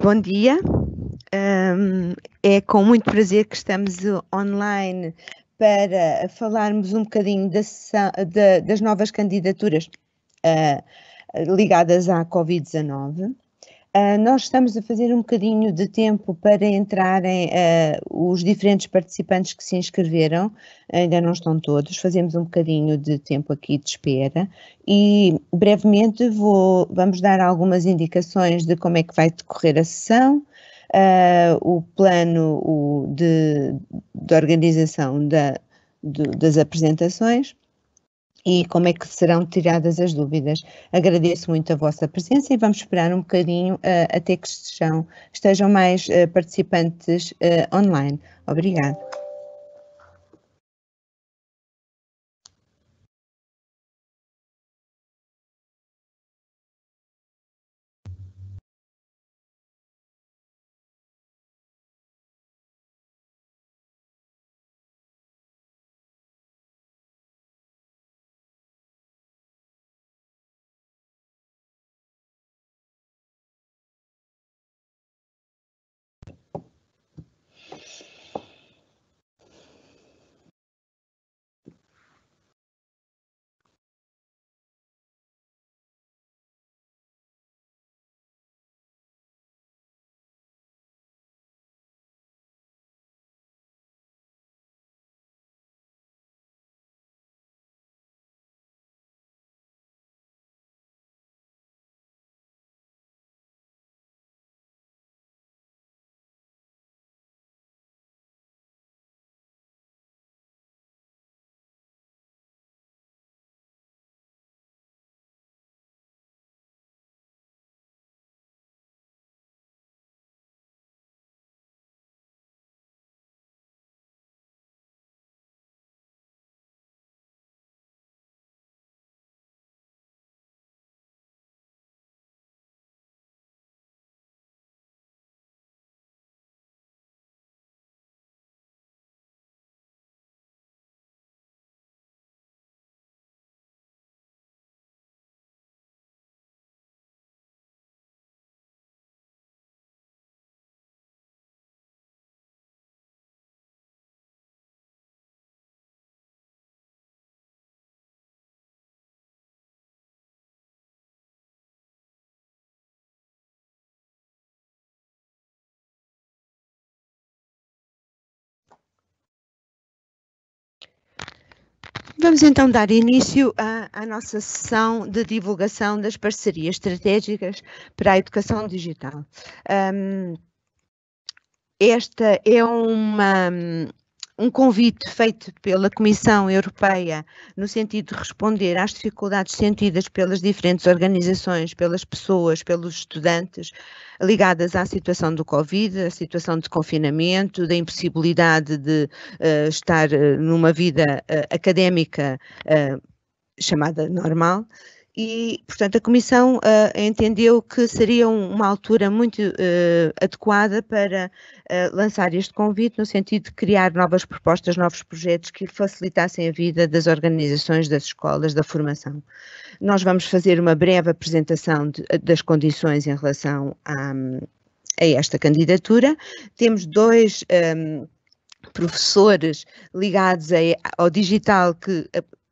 Bom dia. É com muito prazer que estamos online para falarmos um bocadinho das novas candidaturas ligadas à Covid-19. Nós estamos a fazer um bocadinho de tempo para entrarem os diferentes participantes que se inscreveram, ainda não estão todos, fazemos um bocadinho de tempo aqui de espera e brevemente vamos dar algumas indicações de como é que vai decorrer a sessão, o plano de organização das apresentações e como é que serão tiradas as dúvidas. Agradeço muito a vossa presença e vamos esperar um bocadinho até que estejam mais participantes online. Obrigada. Vamos então dar início à nossa sessão de divulgação das parcerias estratégicas para a educação digital. Esta é um convite feito pela Comissão Europeia no sentido de responder às dificuldades sentidas pelas diferentes organizações, pelas pessoas, pelos estudantes, ligadas à situação do Covid, à situação de confinamento, da impossibilidade de estar numa vida académica chamada normal. E, portanto, a Comissão entendeu que seria uma altura muito adequada para lançar este convite no sentido de criar novas propostas, novos projetos que facilitassem a vida das organizações, das escolas, da formação. Nós vamos fazer uma breve apresentação das condições em relação a esta candidatura. Temos dois professores ligados ao digital que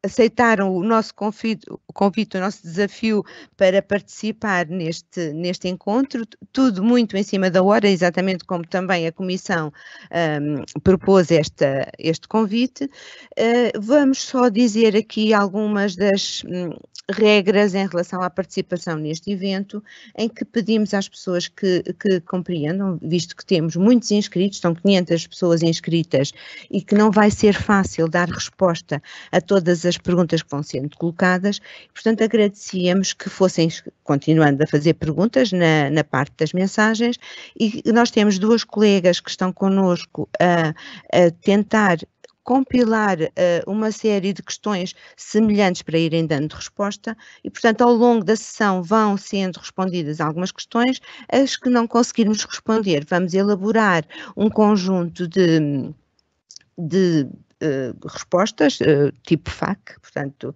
aceitaram o nosso convite, o nosso desafio para participar neste encontro, tudo muito em cima da hora, exatamente como também a Comissão propôs este convite. Vamos só dizer aqui algumas das regras em relação à participação neste evento, em que pedimos às pessoas que compreendam, visto que temos muitos inscritos, estão 500 pessoas inscritas, e que não vai ser fácil dar resposta a todas as perguntas que vão sendo colocadas, portanto agradecíamos que fossem continuando a fazer perguntas na parte das mensagens, e nós temos duas colegas que estão connosco a tentar compilar uma série de questões semelhantes para irem dando resposta e, portanto, ao longo da sessão vão sendo respondidas algumas questões, as que não conseguirmos responder, vamos elaborar um conjunto de respostas, tipo FAQ, portanto,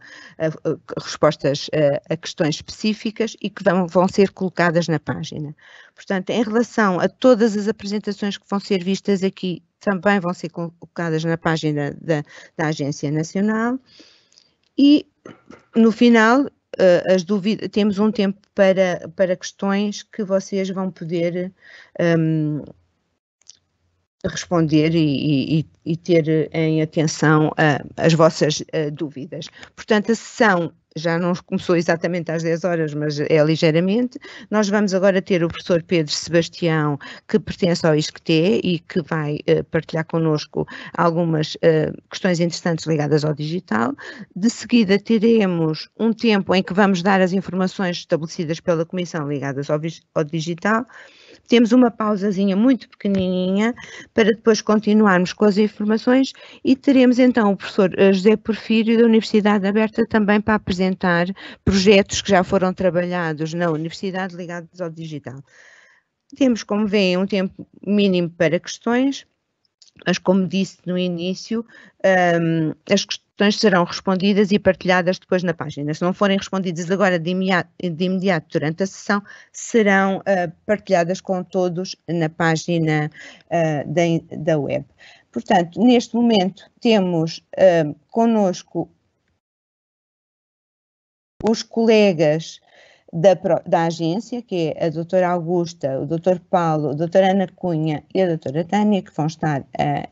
respostas a questões específicas e que vão ser colocadas na página. Portanto, em relação a todas as apresentações que vão ser vistas aqui, também vão ser colocadas na página da Agência Nacional e, no final, as dúvidas, temos um tempo para questões que vocês vão poder responder e ter em atenção as vossas dúvidas. Portanto, a sessão já não começou exatamente às 10 horas, mas é ligeiramente. Nós vamos agora ter o professor Pedro Sebastião, que pertence ao ISCTE e que vai partilhar connosco algumas questões interessantes ligadas ao digital. De seguida teremos um tempo em que vamos dar as informações estabelecidas pela Comissão ligadas ao digital. Temos uma pausazinha muito pequenininha para depois continuarmos com as informações e teremos então o professor José Porfírio da Universidade Aberta também para apresentar projetos que já foram trabalhados na Universidade ligados ao digital. Temos, como veem, um tempo mínimo para questões, mas como disse no início, as questões serão respondidas e partilhadas depois na página. Se não forem respondidas agora de imediato durante a sessão, serão partilhadas com todos na página da web. Portanto, neste momento temos connosco os colegas da agência, que é a doutora Augusta, o doutor Paulo, a doutora Ana Cunha e a doutora Tânia, que vão estar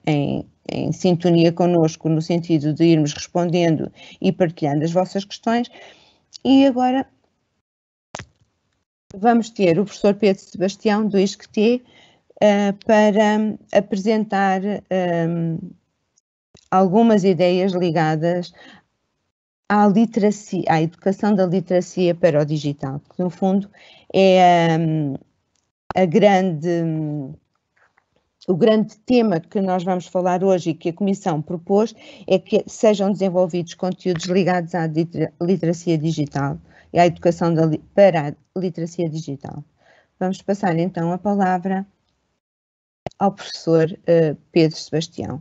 em sintonia connosco no sentido de irmos respondendo e partilhando as vossas questões. E agora vamos ter o professor Pedro Sebastião do ISCTE para apresentar algumas ideias ligadas à literacia, à educação da literacia para o digital, que no fundo é o grande tema que nós vamos falar hoje e que a Comissão propôs é que sejam desenvolvidos conteúdos ligados à literacia digital e à educação para a literacia digital. Vamos passar então a palavra ao professor Pedro Sebastião.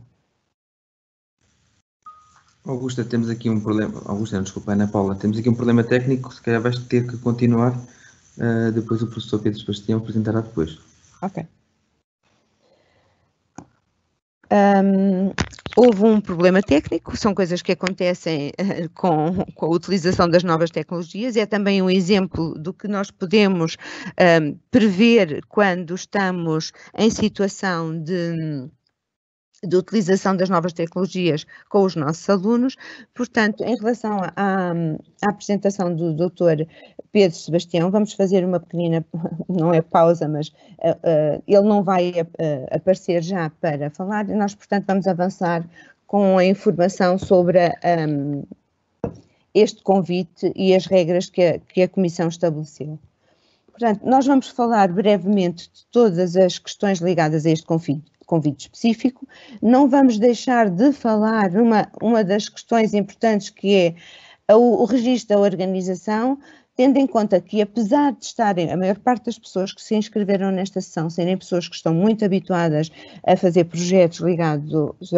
Augusta, temos aqui um problema. Augusta, desculpa, Ana Paula, temos aqui um problema técnico, se calhar vais ter que continuar, depois o professor Pedro Sebastião apresentará depois. Ok. Houve um problema técnico, são coisas que acontecem com a utilização das novas tecnologias, é também um exemplo do que nós podemos prever quando estamos em situação de utilização das novas tecnologias com os nossos alunos. Portanto, em relação à apresentação do Dr. Pedro Sebastião, vamos fazer uma pequenina, não é pausa, mas ele não vai aparecer já para falar, e nós, portanto, vamos avançar com a informação sobre este convite e as regras que a Comissão estabeleceu. Portanto, nós vamos falar brevemente de todas as questões ligadas a este convite específico. Não vamos deixar de falar uma das questões importantes, que é o registro da organização, tendo em conta que, apesar de estarem a maior parte das pessoas que se inscreveram nesta sessão serem pessoas que estão muito habituadas a fazer projetos ligados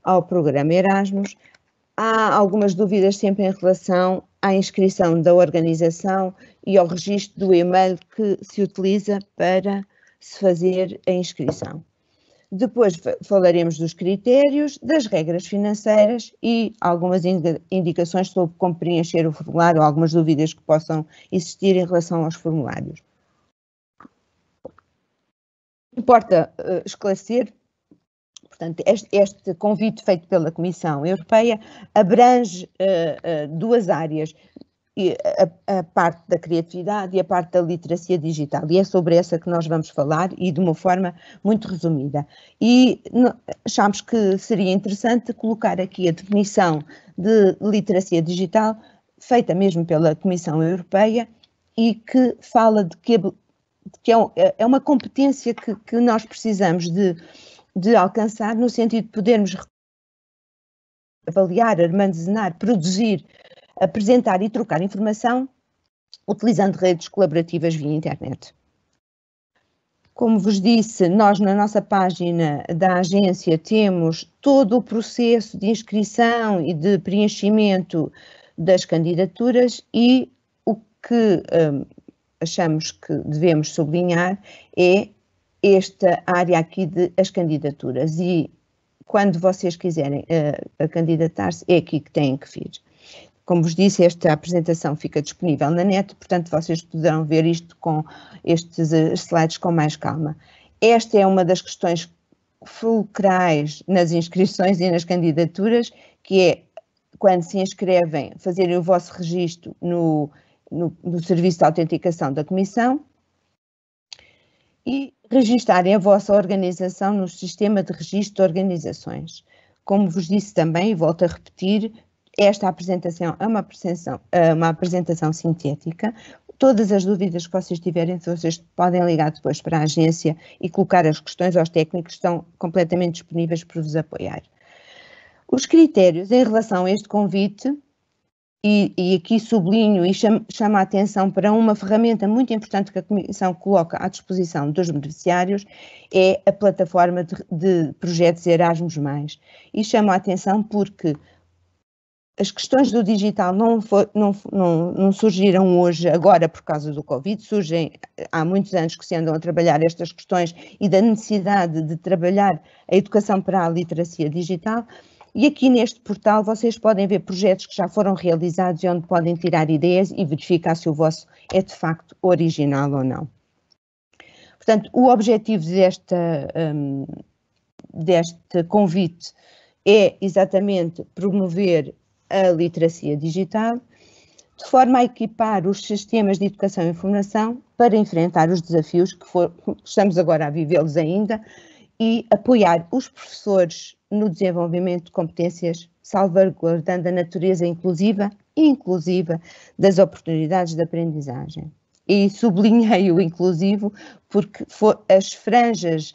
ao programa Erasmus, há algumas dúvidas sempre em relação à inscrição da organização e ao registro do e-mail que se utiliza para se fazer a inscrição. Depois falaremos dos critérios, das regras financeiras e algumas indicações sobre como preencher o formulário ou algumas dúvidas que possam existir em relação aos formulários. Importa esclarecer, portanto, este convite feito pela Comissão Europeia abrange duas áreas, a parte da criatividade e a parte da literacia digital, e é sobre essa que nós vamos falar e de uma forma muito resumida. E achamos que seria interessante colocar aqui a definição de literacia digital feita mesmo pela Comissão Europeia e que fala de que é uma competência que nós precisamos de alcançar no sentido de podermos avaliar, armazenar, produzir, apresentar e trocar informação utilizando redes colaborativas via internet. Como vos disse, nós na nossa página da agência temos todo o processo de inscrição e de preenchimento das candidaturas e o que achamos que devemos sublinhar é esta área aqui de as candidaturas e quando vocês quiserem candidatar-se é aqui que têm que vir. Como vos disse, esta apresentação fica disponível na net, portanto vocês poderão ver isto com estes slides com mais calma. Esta é uma das questões fulcrais nas inscrições e nas candidaturas, que é quando se inscrevem, fazerem o vosso registro no serviço de autenticação da Comissão e registarem a vossa organização no sistema de registro de organizações. Como vos disse também, e volto a repetir, esta apresentação é uma apresentação sintética. Todas as dúvidas que vocês tiverem, vocês podem ligar depois para a agência e colocar as questões aos técnicos, estão completamente disponíveis para vos apoiar. Os critérios em relação a este convite, e aqui sublinho e chamo a atenção para uma ferramenta muito importante que a Comissão coloca à disposição dos beneficiários, é a plataforma de projetos Erasmus+. E chamo a atenção porque as questões do digital não surgiram hoje, agora por causa do Covid, surgem há muitos anos que se andam a trabalhar estas questões e da necessidade de trabalhar a educação para a literacia digital. E aqui neste portal vocês podem ver projetos que já foram realizados e onde podem tirar ideias e verificar se o vosso é de facto original ou não. Portanto, o objetivo deste convite é exatamente promover a literacia digital, de forma a equipar os sistemas de educação e informação para enfrentar os desafios que estamos agora a vivê-los ainda e apoiar os professores no desenvolvimento de competências, salvaguardando a natureza inclusiva e inclusiva das oportunidades de aprendizagem. E sublinhei o inclusivo porque as franjas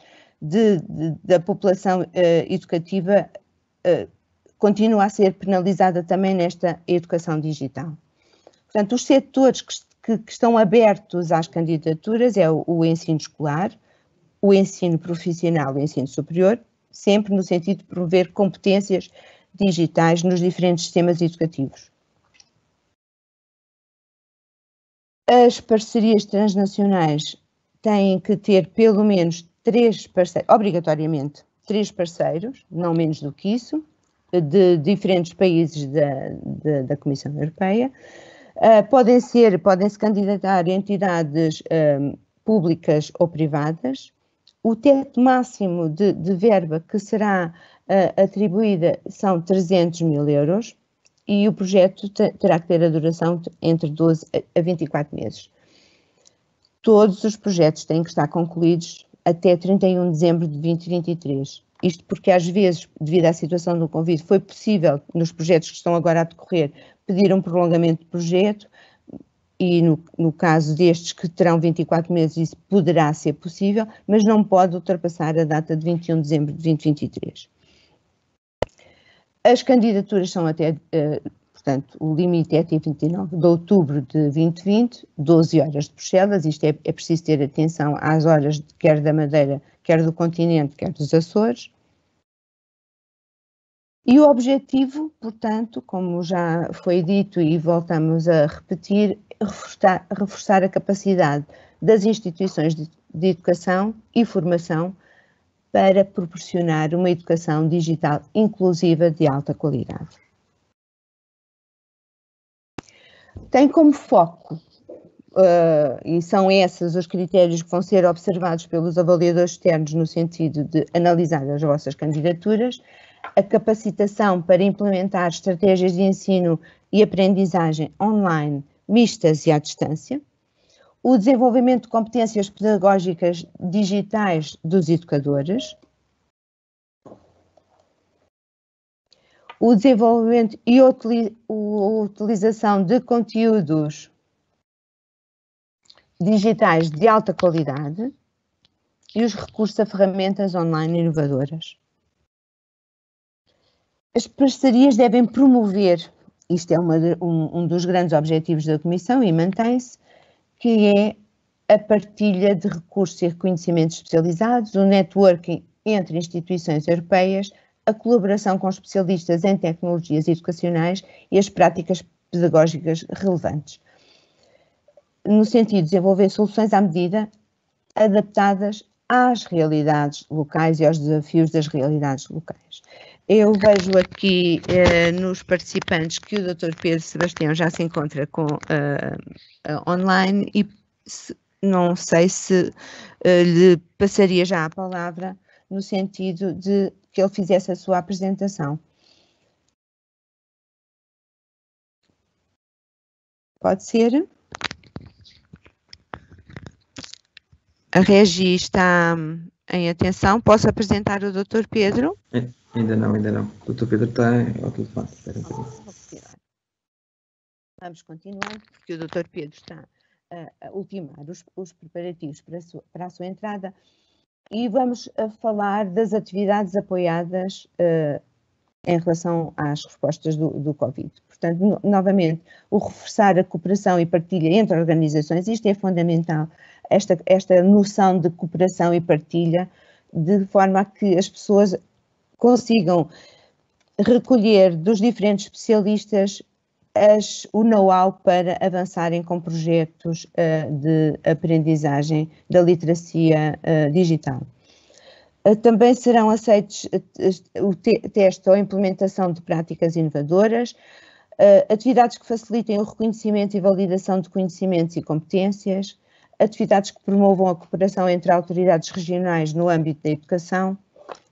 da população educativa continua a ser penalizada também nesta educação digital. Portanto, os setores que estão abertos às candidaturas é o ensino escolar, o ensino profissional e o ensino superior, sempre no sentido de promover competências digitais nos diferentes sistemas educativos. As parcerias transnacionais têm que ter pelo menos 3 parceiros, obrigatoriamente 3 parceiros, não menos do que isso, de diferentes países da Comissão Europeia. Podem-se candidatar entidades públicas ou privadas. O teto máximo de verba que será atribuída são 300 mil euros e o projeto terá que ter a duração entre 12 a 24 meses. Todos os projetos têm que estar concluídos até 31 de dezembro de 2023. Isto porque às vezes, devido à situação do Covid, foi possível, nos projetos que estão agora a decorrer, pedir um prolongamento de projeto e no caso destes que terão 24 meses isso poderá ser possível, mas não pode ultrapassar a data de 21 de dezembro de 2023. As candidaturas são até, portanto, o limite é até 29 de outubro de 2020, 12 horas de Bruxelas, isto é preciso ter atenção às horas quer da Madeira, quer do continente, quer dos Açores. E o objetivo, portanto, como já foi dito e voltamos a repetir, reforçar a capacidade das instituições de educação e formação para proporcionar uma educação digital inclusiva de alta qualidade. Tem como foco, e são esses os critérios que vão ser observados pelos avaliadores externos no sentido de analisar as vossas candidaturas, a capacitação para implementar estratégias de ensino e aprendizagem online mistas e à distância, o desenvolvimento de competências pedagógicas digitais dos educadores, o desenvolvimento e a utilização de conteúdos digitais de alta qualidade e os recursos a ferramentas online inovadoras. As parcerias devem promover, isto é um dos grandes objetivos da Comissão e mantém-se, que é a partilha de recursos e reconhecimentos especializados, o networking entre instituições europeias, a colaboração com especialistas em tecnologias educacionais e as práticas pedagógicas relevantes, no sentido de desenvolver soluções à medida, adaptadas às realidades locais e aos desafios das realidades locais. Eu vejo aqui nos participantes que o Dr. Pedro Sebastião já se encontra online e não sei se lhe passaria já a palavra no sentido de que ele fizesse a sua apresentação. Pode ser? A Regi está em atenção. Posso apresentar o Dr. Pedro? Ainda não. O Dr. Pedro está ao telefone. Espera um bocadinho. Vamos continuando, porque o Dr. Pedro está a ultimar os preparativos para a sua entrada e vamos falar das atividades apoiadas em relação às respostas do Covid. Portanto, novamente, o reforçar a cooperação e partilha entre organizações, isto é fundamental, esta noção de cooperação e partilha, de forma a que as pessoas consigam recolher dos diferentes especialistas o know-how para avançarem com projetos de aprendizagem da literacia digital. Também serão aceitos o teste ou implementação de práticas inovadoras, atividades que facilitem o reconhecimento e validação de conhecimentos e competências, atividades que promovam a cooperação entre autoridades regionais no âmbito da educação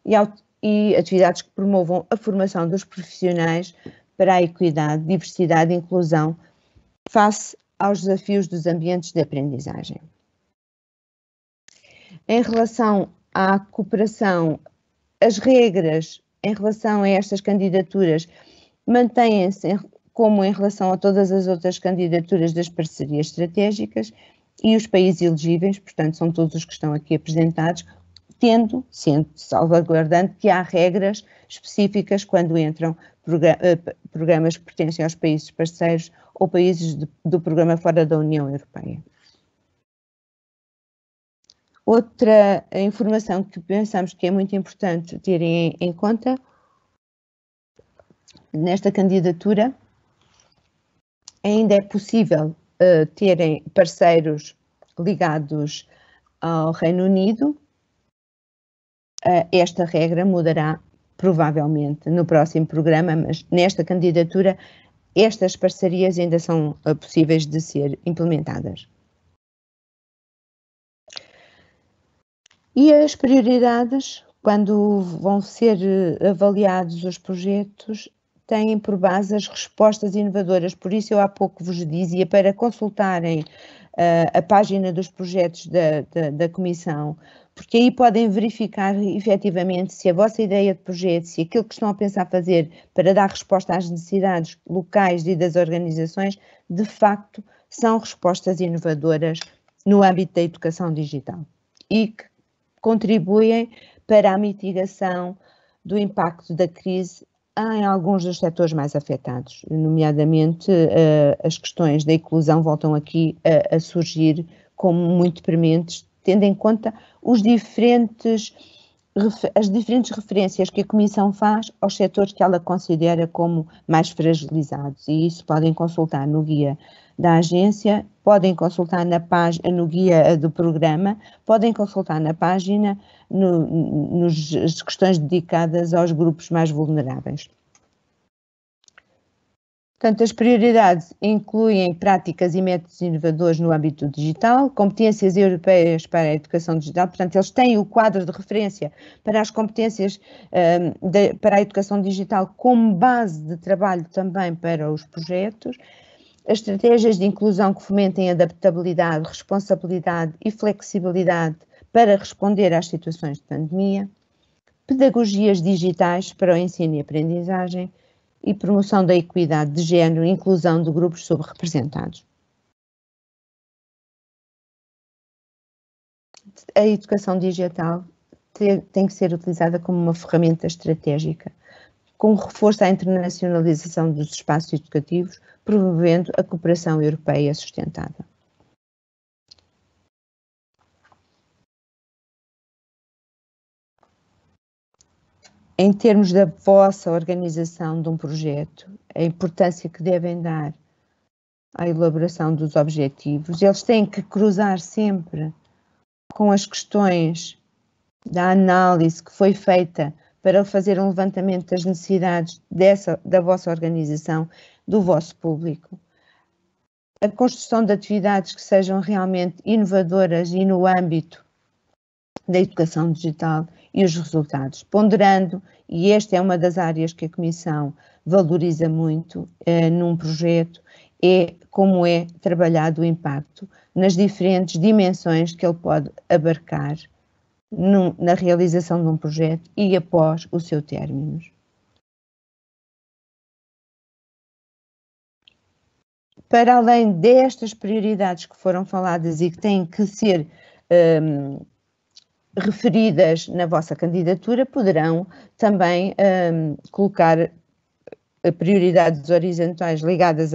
e atividades que promovam a formação dos profissionais para a equidade, diversidade e inclusão face aos desafios dos ambientes de aprendizagem. Em relação à cooperação, as regras em relação a estas candidaturas mantêm-se como em relação a todas as outras candidaturas das parcerias estratégicas e os países elegíveis, portanto, são todos os que estão aqui apresentados, sendo salvaguardando que há regras específicas quando entram programas que pertencem aos países parceiros ou países do programa fora da União Europeia. Outra informação que pensamos que é muito importante terem em conta nesta candidatura, ainda é possível terem parceiros ligados ao Reino Unido. Esta regra mudará provavelmente no próximo programa, mas nesta candidatura estas parcerias ainda são possíveis de ser implementadas. E as prioridades, quando vão ser avaliados os projetos, têm por base as respostas inovadoras. Por isso eu há pouco vos dizia para consultarem a página dos projetos da Comissão, porque aí podem verificar efetivamente se a vossa ideia de projeto, se aquilo que estão a pensar fazer para dar resposta às necessidades locais e das organizações, de facto, são respostas inovadoras no âmbito da educação digital e que contribuem para a mitigação do impacto da crise em alguns dos setores mais afetados, nomeadamente as questões da inclusão voltam aqui a surgir como muito prementes, tendo em conta as diferentes referências que a Comissão faz aos setores que ela considera como mais fragilizados, e isso podem consultar no guia da agência, podem consultar no guia do programa, podem consultar na página nas questões dedicadas aos grupos mais vulneráveis. Portanto, as prioridades incluem práticas e métodos inovadores no âmbito digital, competências europeias para a educação digital, portanto, eles têm o quadro de referência para as competências para a educação digital como base de trabalho também para os projetos, as estratégias de inclusão que fomentem adaptabilidade, responsabilidade e flexibilidade para responder às situações de pandemia, pedagogias digitais para o ensino e aprendizagem, e promoção da equidade de género e inclusão de grupos subrepresentados. A educação digital tem que ser utilizada como uma ferramenta estratégica, com reforço à internacionalização dos espaços educativos, promovendo a cooperação europeia sustentada. em termos da vossa organização de um projeto, a importância que devem dar à elaboração dos objetivos. Eles têm que cruzar sempre com as questões da análise que foi feita para fazer um levantamento das necessidades da vossa organização, do vosso público. A construção de atividades que sejam realmente inovadoras e no âmbito da educação digital e os resultados, ponderando, e esta é uma das áreas que a Comissão valoriza muito num projeto, é como é trabalhado o impacto nas diferentes dimensões que ele pode abarcar na realização de um projeto e após o seu término. Para além destas prioridades que foram faladas e que têm que ser referidas na vossa candidatura, poderão também colocar prioridades horizontais ligadas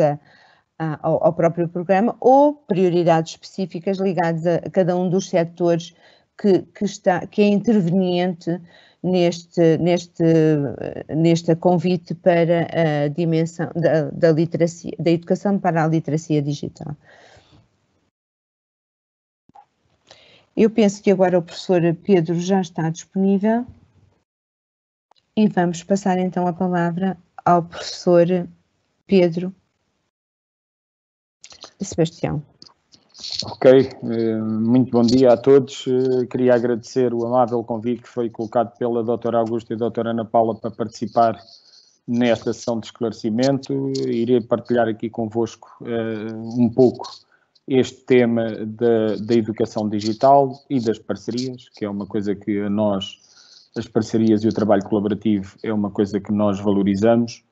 ao próprio programa ou prioridades específicas ligadas a cada um dos setores que é interveniente neste convite para a dimensão da literacia, da educação para a literacia digital. Eu penso que agora o professor Pedro já está disponível e vamos passar então a palavra ao professor Pedro Sebastião. Ok, muito bom dia a todos. Queria agradecer o amável convite que foi colocado pela doutora Augusta e a doutora Ana Paula para participar nesta sessão de esclarecimento. Irei partilhar aqui convosco um pouco este tema da educação digital e das parcerias, que é uma coisa que a nós, as parcerias e o trabalho colaborativo, é uma coisa que nós valorizamos.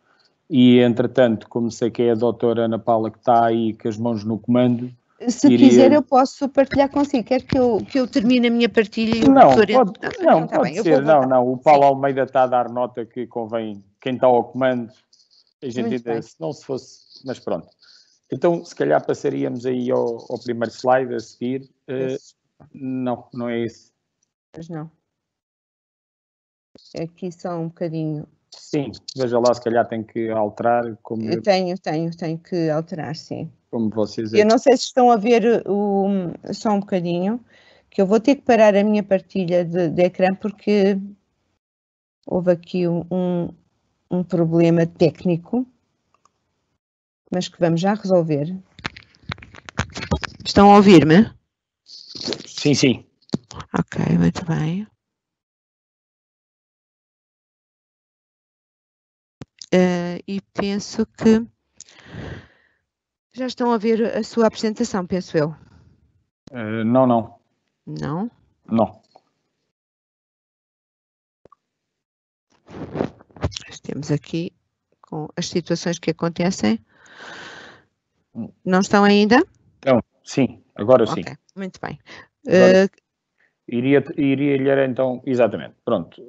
E, entretanto, como sei que é a doutora Ana Paula que está aí com as mãos no comando, se quiser, eu posso partilhar consigo. Quer que eu termine a minha partilha? E não, o pode ser. Não. O Paulo Almeida está a dar nota que convém, quem está ao comando, a gente ainda, se não se fosse, mas pronto. Então, se calhar passaríamos aí ao primeiro slide a seguir. Não é esse. Mas não. Aqui só um bocadinho. Sim, veja lá, se calhar tem que alterar. Eu tenho que alterar, sim. Como vocês... Eu não sei se estão a ver só um bocadinho, que eu vou ter que parar a minha partilha de ecrã porque houve aqui um problema técnico, mas que vamos já resolver. Estão a ouvir-me? Sim. Ok, muito bem. E penso que já estão a ver a sua apresentação, penso eu. Não. Não? Não. Temos aqui com as situações que acontecem. Não estão ainda? Não, sim, agora sim. Ok, muito bem. Iria lhe então, exatamente, pronto.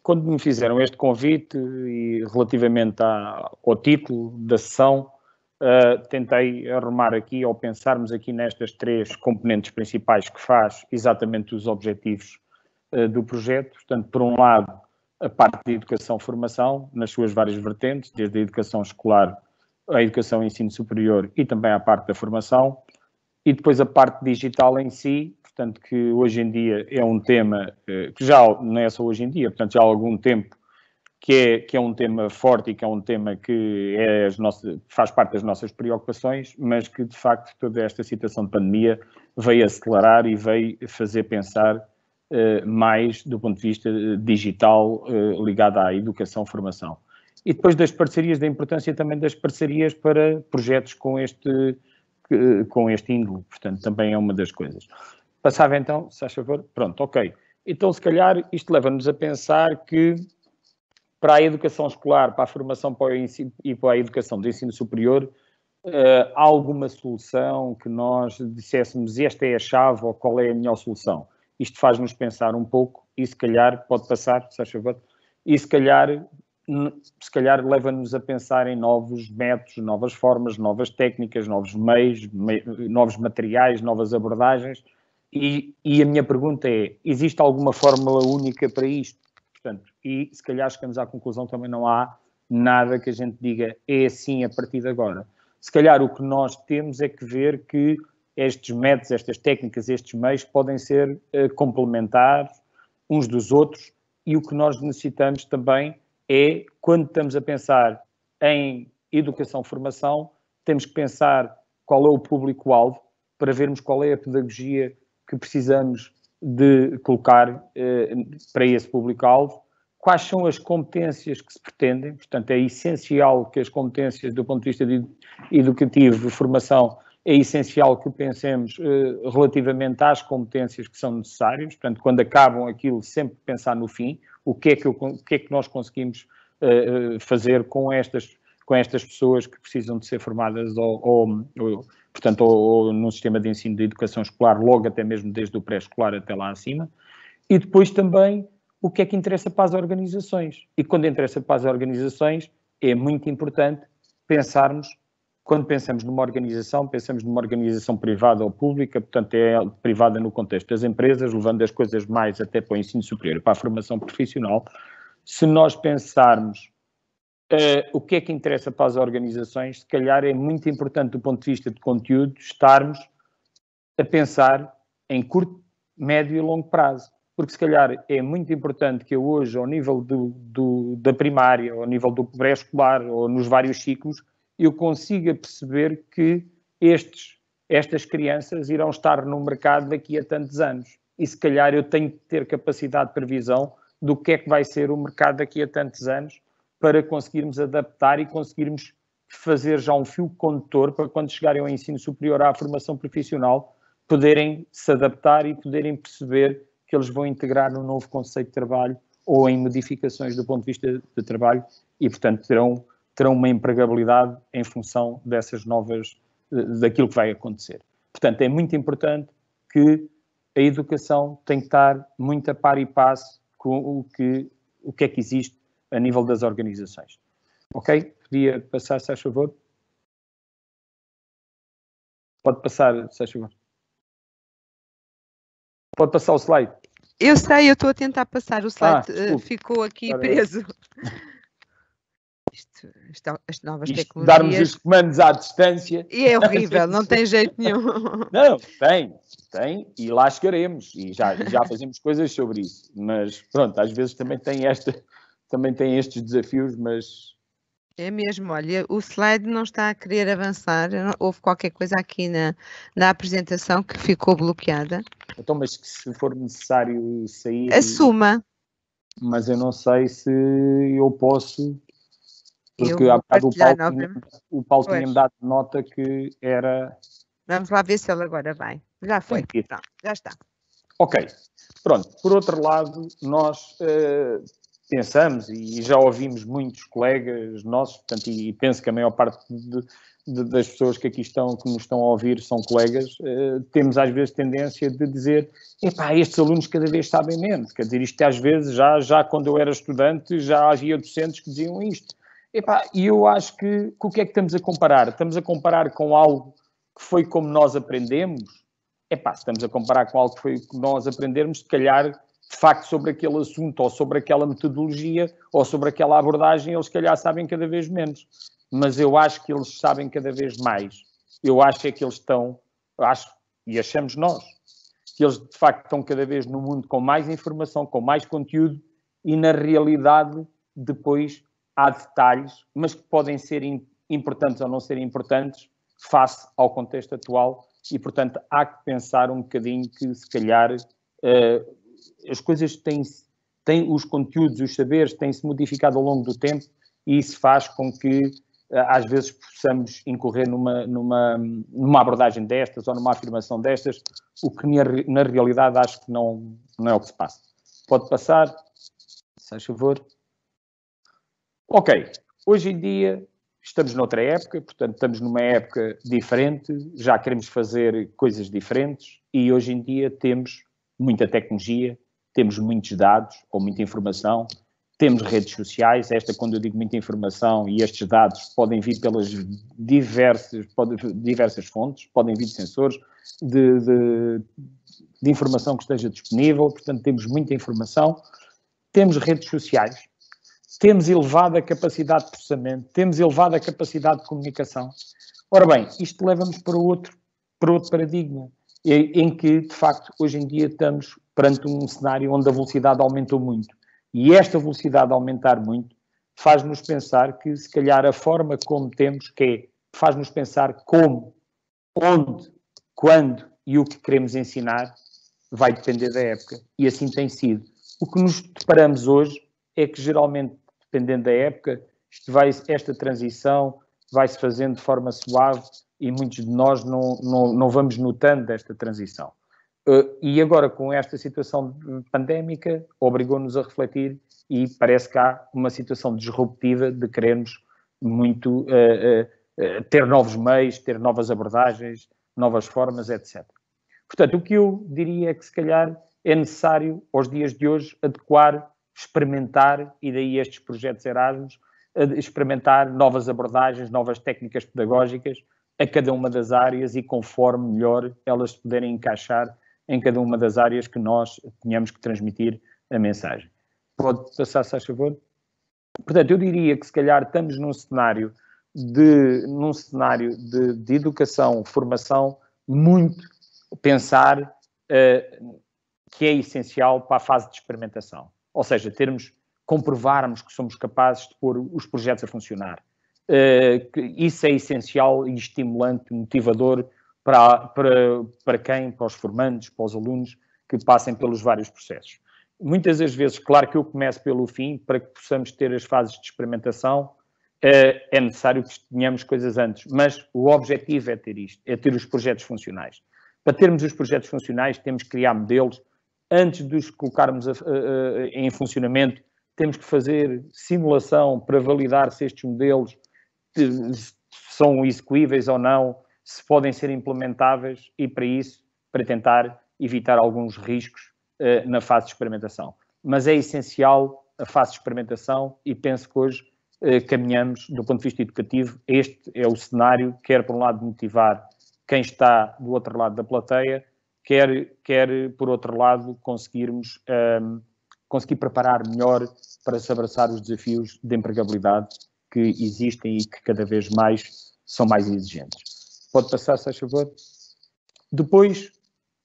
Quando me fizeram este convite e relativamente ao título da sessão, tentei arrumar aqui, ou pensarmos aqui nestas três componentes principais que faz exatamente os objetivos do projeto. Portanto, por um lado, a parte de educação-formação, nas suas várias vertentes, desde a educação escolar, a educação e ensino superior e também a parte da formação, e depois a parte digital em si, portanto, que hoje em dia é um tema que já não é só hoje em dia, portanto, já há algum tempo que é um tema forte e que é um tema que faz parte das nossas preocupações, mas que, de facto, toda esta situação de pandemia veio acelerar e veio fazer pensar mais do ponto de vista digital ligado à educação-formação. E depois das parcerias, da importância também das parcerias para projetos com este índole, portanto, também é uma das coisas. Passava então, se faz favor, pronto, ok. Então, se calhar, isto leva-nos a pensar que para a educação escolar, para a formação para o ensino e para a educação do ensino superior, há alguma solução que nós disséssemos esta é a chave ou qual é a melhor solução? Isto faz-nos pensar um pouco e se calhar, pode passar, se faz favor, e se calhar leva-nos a pensar em novos métodos, novas formas, novas técnicas, novos meios, novos materiais, novas abordagens. E a minha pergunta é, existe alguma fórmula única para isto? Portanto, e se calhar chegamos à conclusão também não há nada que a gente diga é assim a partir de agora. Se calhar o que nós temos é que ver que estes métodos, estas técnicas, estes meios podem ser complementares uns dos outros, e o que nós necessitamos também é, quando estamos a pensar em educação, formação, temos que pensar qual é o público-alvo para vermos qual é a pedagogia que precisamos de colocar para esse público-alvo, quais são as competências que se pretendem. Portanto, é essencial que as competências do ponto de vista educativo, de formação, é essencial que pensemos relativamente às competências que são necessárias. Portanto, quando acabam aquilo, sempre pensar no fim, o que é que nós conseguimos fazer com estas pessoas que precisam de ser formadas portanto, ou no sistema de ensino de educação escolar, logo até mesmo desde o pré-escolar até lá acima. E depois também o que é que interessa para as organizações. E quando interessa para as organizações, é muito importante pensarmos, quando pensamos numa organização, pensamos numa organização privada ou pública, portanto é privada no contexto das empresas, levando as coisas mais até para o ensino superior, para a formação profissional. Se nós pensarmos o que é que interessa para as organizações, se calhar é muito importante do ponto de vista de conteúdo estarmos a pensar em curto, médio e longo prazo. Porque se calhar é muito importante que eu hoje, ao nível da primária, ao nível do pré-escolar, ou nos vários ciclos, eu consiga perceber que estas crianças irão estar no mercado daqui a tantos anos. E se calhar eu tenho que ter capacidade de previsão do que é que vai ser o mercado daqui a tantos anos, para conseguirmos adaptar e conseguirmos fazer já um fio condutor para quando chegarem ao ensino superior, à formação profissional, poderem se adaptar e poderem perceber que eles vão integrar no novo conceito de trabalho ou em modificações do ponto de vista de trabalho e, portanto, terão uma empregabilidade em função dessas novas, daquilo que vai acontecer. Portanto, é muito importante que a educação tem que estar muito a par e passo com o que é que existe a nível das organizações. Ok? Podia passar, se faz favor? Pode passar, se faz favor. Pode passar o slide. Eu sei, eu estou a tentar passar o slide, ficou aqui preso. As novas tecnologias. Darmos os comandos à distância. E é horrível, não tem jeito nenhum. Não, tem, e lá chegaremos, e já fazemos coisas sobre isso, mas pronto, às vezes também tem estes desafios, mas... É mesmo, olha, o slide não está a querer avançar, houve qualquer coisa aqui na apresentação que ficou bloqueada. Então, mas se for necessário sair... Assuma. Mas eu não sei se eu posso... Porque há bocado o Paulo tinha-me dado nota que era... Vamos lá ver se ele agora vai. Já foi, pronto, já está. Ok, pronto. Por outro lado, nós pensamos, e já ouvimos muitos colegas nossos, portanto, e penso que a maior parte das pessoas que aqui estão, que nos estão a ouvir, são colegas, temos às vezes tendência de dizer, estes alunos cada vez sabem menos. Quer dizer, isto às vezes, já quando eu era estudante, já havia docentes que diziam isto. E eu acho que o que é que estamos a comparar? Estamos a comparar com algo que foi como nós aprendemos? Se estamos a comparar com algo que foi como nós aprendemos, se calhar, de facto, sobre aquele assunto, ou sobre aquela metodologia, ou sobre aquela abordagem, eles, se calhar, sabem cada vez menos. Mas eu acho que eles sabem cada vez mais. Eu acho que eles estão, e achamos nós, que eles, de facto, estão cada vez no mundo com mais informação, com mais conteúdo, e, na realidade, depois... há detalhes, mas que podem ser importantes ou não ser importantes face ao contexto atual e, portanto, há que pensar um bocadinho que, se calhar, as coisas têm os conteúdos, os saberes têm-se modificado ao longo do tempo e isso faz com que, às vezes, possamos incorrer numa abordagem destas ou numa afirmação destas, o que, na realidade, acho que não é o que se passa. Pode passar, se faz favor. Ok, hoje em dia estamos noutra época, portanto estamos numa época diferente, já queremos fazer coisas diferentes e hoje em dia temos muita tecnologia, temos muitos dados ou muita informação, temos redes sociais, quando eu digo muita informação e estes dados podem vir pelas diversas fontes, podem vir de sensores, de informação que esteja disponível, portanto temos muita informação. temos redes sociais, temos elevada capacidade de processamento, temos elevada capacidade de comunicação. Ora bem, isto leva-nos para outro paradigma, em que, de facto, hoje em dia estamos perante um cenário onde a velocidade aumentou muito. E esta velocidade aumentar muito faz-nos pensar que, se calhar, a forma como temos, faz-nos pensar como, onde, quando e o que queremos ensinar vai depender da época. E assim tem sido. O que nos deparamos hoje é que, geralmente, dependendo da época, esta transição vai-se fazendo de forma suave e muitos de nós não vamos notando esta transição. E agora, com esta situação pandémica, obrigou-nos a refletir e parece que há uma situação disruptiva de querermos muito ter novos meios, ter novas abordagens, novas formas, etc. Portanto, o que eu diria é que, se calhar, é necessário, aos dias de hoje, adequar, experimentar, e daí estes projetos Erasmus, experimentar novas abordagens, novas técnicas pedagógicas a cada uma das áreas e conforme melhor elas se puderem encaixar em cada uma das áreas que nós tenhamos que transmitir a mensagem. Pode passar, se faz favor? Portanto, eu diria que, se calhar, estamos num cenário de educação, formação, muito pensar que é essencial para a fase de experimentação. Ou seja, comprovarmos que somos capazes de pôr os projetos a funcionar. Isso é essencial e estimulante, motivador para quem? Para os formandos, para os alunos que passem pelos vários processos. Muitas das vezes, claro que eu começo pelo fim, para que possamos ter as fases de experimentação, é necessário que tenhamos coisas antes, mas o objetivo é ter isto, é ter os projetos funcionais. Para termos os projetos funcionais, temos que criar modelos. Antes de os colocarmos em funcionamento, temos que fazer simulação para validar se estes modelos são execuíveis ou não, se podem ser implementáveis e, para isso, para tentar evitar alguns riscos na fase de experimentação. Mas é essencial a fase de experimentação e penso que hoje caminhamos, do ponto de vista educativo, este é o cenário, quer por um lado motivar quem está do outro lado da plateia, quer por outro lado conseguir preparar melhor para se abraçar os desafios de empregabilidade que existem e que cada vez mais são mais exigentes. Pode passar, se faz favor? Depois,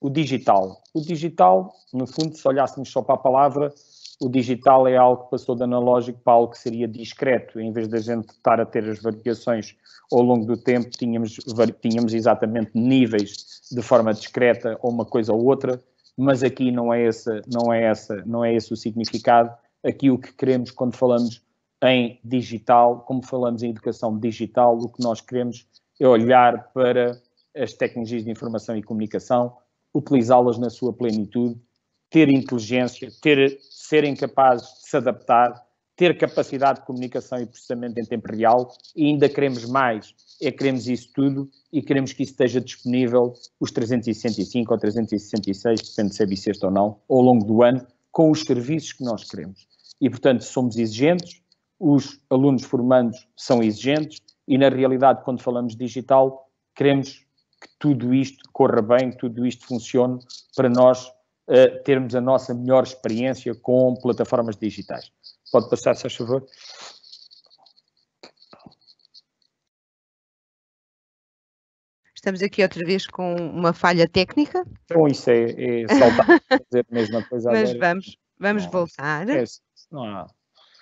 o digital. O digital, no fundo, se olhássemos só para a palavra, o digital é algo que passou de analógico para algo que seria discreto. Em vez de a gente estar a ter as variações ao longo do tempo, tínhamos exatamente níveis de forma discreta ou uma coisa ou outra, mas aqui não é esse o significado. Aqui o que queremos quando falamos em digital, como falamos em educação digital, o que nós queremos é olhar para as tecnologias de informação e comunicação, utilizá-las na sua plenitude, ter inteligência, serem capazes de se adaptar, ter capacidade de comunicação e processamento em tempo real, e ainda queremos mais, queremos isso tudo e queremos que isso esteja disponível os 365 ou 366, depende de se é bissexto ou não, ao longo do ano, com os serviços que nós queremos. E, portanto, somos exigentes, os alunos formandos são exigentes e, na realidade, quando falamos digital, queremos que tudo isto corra bem, que tudo isto funcione para nós termos a nossa melhor experiência com plataformas digitais. Pode passar, se faz favor. Estamos aqui outra vez com uma falha técnica. Então isso é saltar fazer a mesma coisa mas agora. vamos voltar. Não há...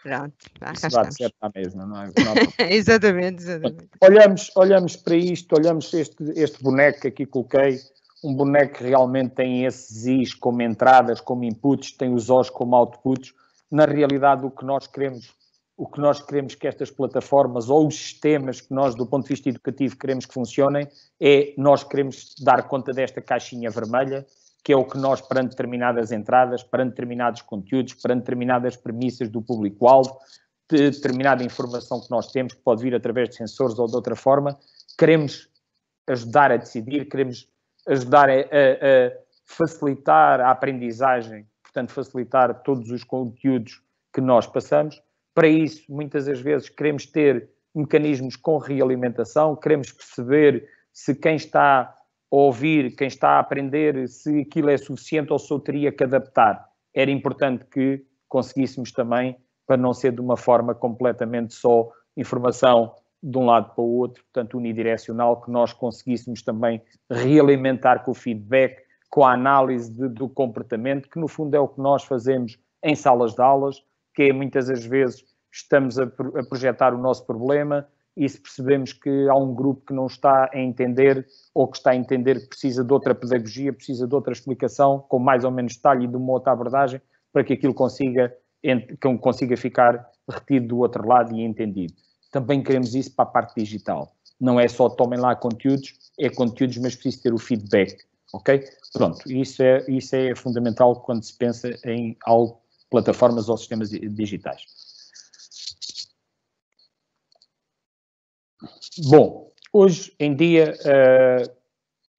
Pronto, cá isso estamos. certo à mesma, não é? Exatamente. Olhamos para isto, olhamos este boneco que aqui coloquei, um boneco que realmente tem esses Is como entradas, como inputs, tem os Os como outputs. Na realidade, o que nós queremos que estas plataformas ou os sistemas que nós, do ponto de vista educativo, queremos que funcionem, nós queremos dar conta desta caixinha vermelha, que é o que nós, perante determinadas entradas, perante determinados conteúdos, perante determinadas premissas do público-alvo, de determinada informação que nós temos, que pode vir através de sensores ou de outra forma, queremos ajudar a decidir, queremos ajudar a facilitar a aprendizagem, portanto, facilitar todos os conteúdos que nós passamos. Para isso, muitas das vezes, queremos ter mecanismos com realimentação, queremos perceber se quem está a ouvir, quem está a aprender, se aquilo é suficiente ou se eu teria que adaptar. Era importante que conseguíssemos também, para não ser de uma forma completamente só informação de um lado para o outro, portanto unidirecional, que nós conseguíssemos também realimentar com o feedback, com a análise do comportamento, que no fundo é o que nós fazemos em salas de aulas, que é muitas das vezes estamos a projetar o nosso problema e se percebemos que há um grupo que não está a entender ou que está a entender que precisa de outra pedagogia, precisa de outra explicação, com mais ou menos detalhe e de uma outra abordagem, para que aquilo consiga ficar retido do outro lado e entendido. Também queremos isso para a parte digital. Não é só tomem lá conteúdos, é conteúdos, mas preciso ter o feedback, ok? Pronto, isso é fundamental quando se pensa em plataformas ou sistemas digitais. Bom, hoje em dia,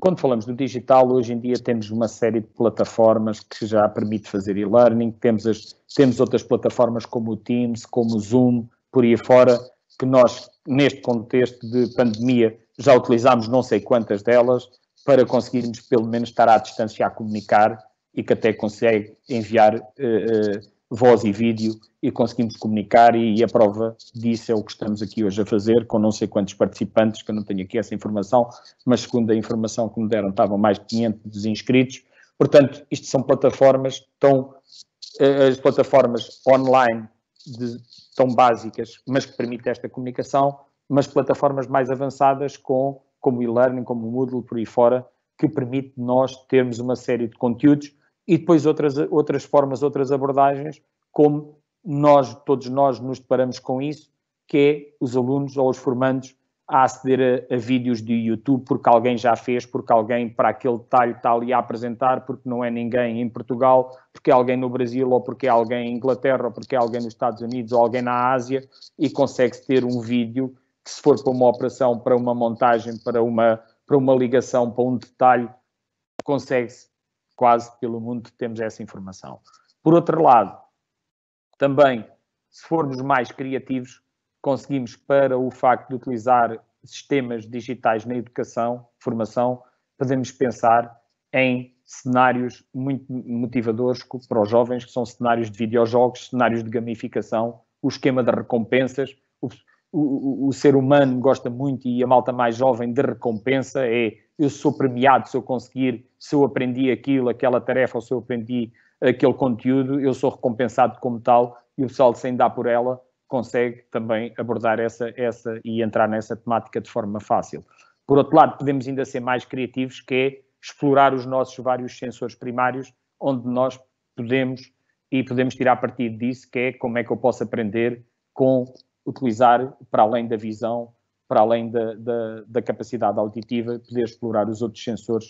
quando falamos do digital, hoje em dia temos uma série de plataformas que já permite fazer e-learning, temos outras plataformas como o Teams, como o Zoom, por aí fora, que nós, neste contexto de pandemia, já utilizámos não sei quantas delas para conseguirmos, pelo menos, estar à distância a comunicar e que até consegue enviar voz e vídeo e conseguimos comunicar e a prova disso é o que estamos aqui hoje a fazer, com não sei quantos participantes, que eu não tenho aqui essa informação, mas segundo a informação que me deram, estavam mais de 500 inscritos. Portanto, isto são plataformas as plataformas online tão básicas, mas que permitem esta comunicação, mas plataformas mais avançadas como o e-learning, como o Moodle, por aí fora, que permite nós termos uma série de conteúdos e depois outras formas, outras abordagens, como todos nós nos deparamos com isso, que é os alunos ou os formandos a aceder a vídeos de YouTube porque alguém já fez, porque alguém para aquele detalhe está ali a apresentar, porque não é ninguém em Portugal, porque é alguém no Brasil, ou porque é alguém em Inglaterra, ou porque é alguém nos Estados Unidos, ou alguém na Ásia, e consegue-se ter um vídeo que, se for para uma operação, para uma montagem, para uma ligação, para um detalhe, consegue-se quase pelo mundo, temos essa informação. Por outro lado, também, se formos mais criativos, conseguimos, para o facto de utilizar sistemas digitais na educação, formação, podemos pensar em cenários muito motivadores para os jovens, que são cenários de videojogos, cenários de gamificação, o esquema de recompensas. O ser humano gosta muito, e a malta mais jovem, de recompensa. Eu sou premiado se eu conseguir, se eu aprendi aquela tarefa, ou se eu aprendi aquele conteúdo, eu sou recompensado como tal, e o pessoal, sem dar por ela, consegue também abordar essa e entrar nessa temática de forma fácil. Por outro lado, podemos ainda ser mais criativos, que é explorar os nossos vários sensores primários, onde nós podemos tirar partido disso, que é como é que eu posso aprender utilizar, para além da visão, para além da capacidade auditiva, poder explorar os outros sensores,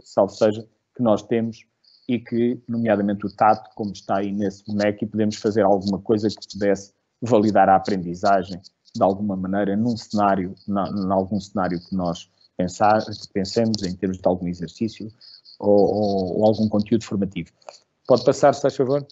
salvo seja, que nós temos, e que, nomeadamente o tato, como está aí nesse boneco, e podemos fazer alguma coisa que pudesse validar a aprendizagem de alguma maneira num cenário, em algum cenário que nós pensemos em termos de algum exercício ou algum conteúdo formativo. Pode passar, se faz favor?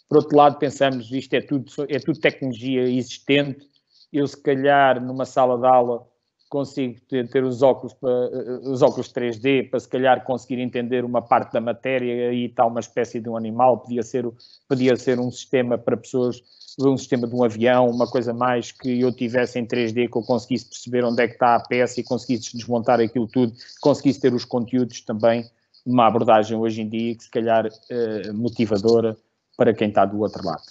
Por outro lado, pensamos, isto é tudo tecnologia existente. Eu, se calhar, numa sala de aula, consigo ter os óculos 3D para, se calhar, conseguir entender uma parte da matéria, e está uma espécie de um animal, podia ser um sistema para pessoas, um sistema de um avião, uma coisa mais que eu tivesse em 3D, que eu conseguisse perceber onde é que está a peça e conseguisse desmontar aquilo tudo, conseguisse ter os conteúdos também, uma abordagem hoje em dia que, se calhar, motivadora para quem está do outro lado.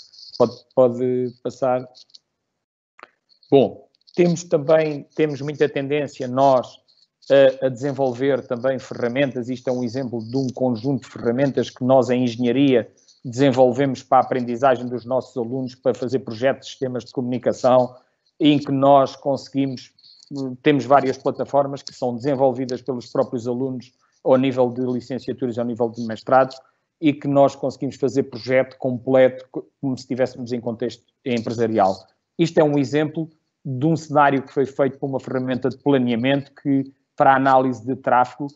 Pode passar. Bom, temos muita tendência nós a desenvolver também ferramentas. Isto é um exemplo de um conjunto de ferramentas que nós, em engenharia, desenvolvemos para a aprendizagem dos nossos alunos, para fazer projetos de sistemas de comunicação, em que nós temos várias plataformas que são desenvolvidas pelos próprios alunos ao nível de licenciaturas e ao nível de mestrado, e que nós conseguimos fazer projeto completo, como se estivéssemos em contexto empresarial. Isto é um exemplo de um cenário que foi feito por uma ferramenta de planeamento para a análise de tráfego,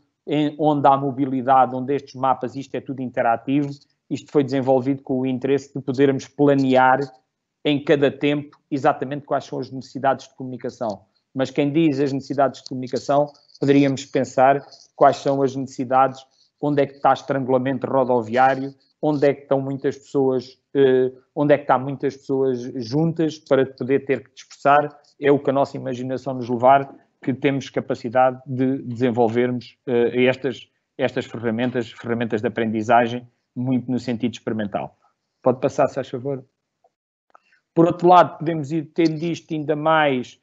onde há mobilidade, onde estes mapas, isto é tudo interativo. Isto foi desenvolvido com o interesse de podermos planear em cada tempo exatamente quais são as necessidades de comunicação. Mas quem diz as necessidades de comunicação, poderíamos pensar quais são as necessidades, onde é que está estrangulamento rodoviário, onde é que estão muitas pessoas onde é que está muitas pessoas juntas para poder ter que dispersar, é o que a nossa imaginação nos levar, que temos capacidade de desenvolvermos estas ferramentas de aprendizagem, muito no sentido experimental. Pode passar, se faz favor. Por outro lado, podemos ir tendo isto ainda mais,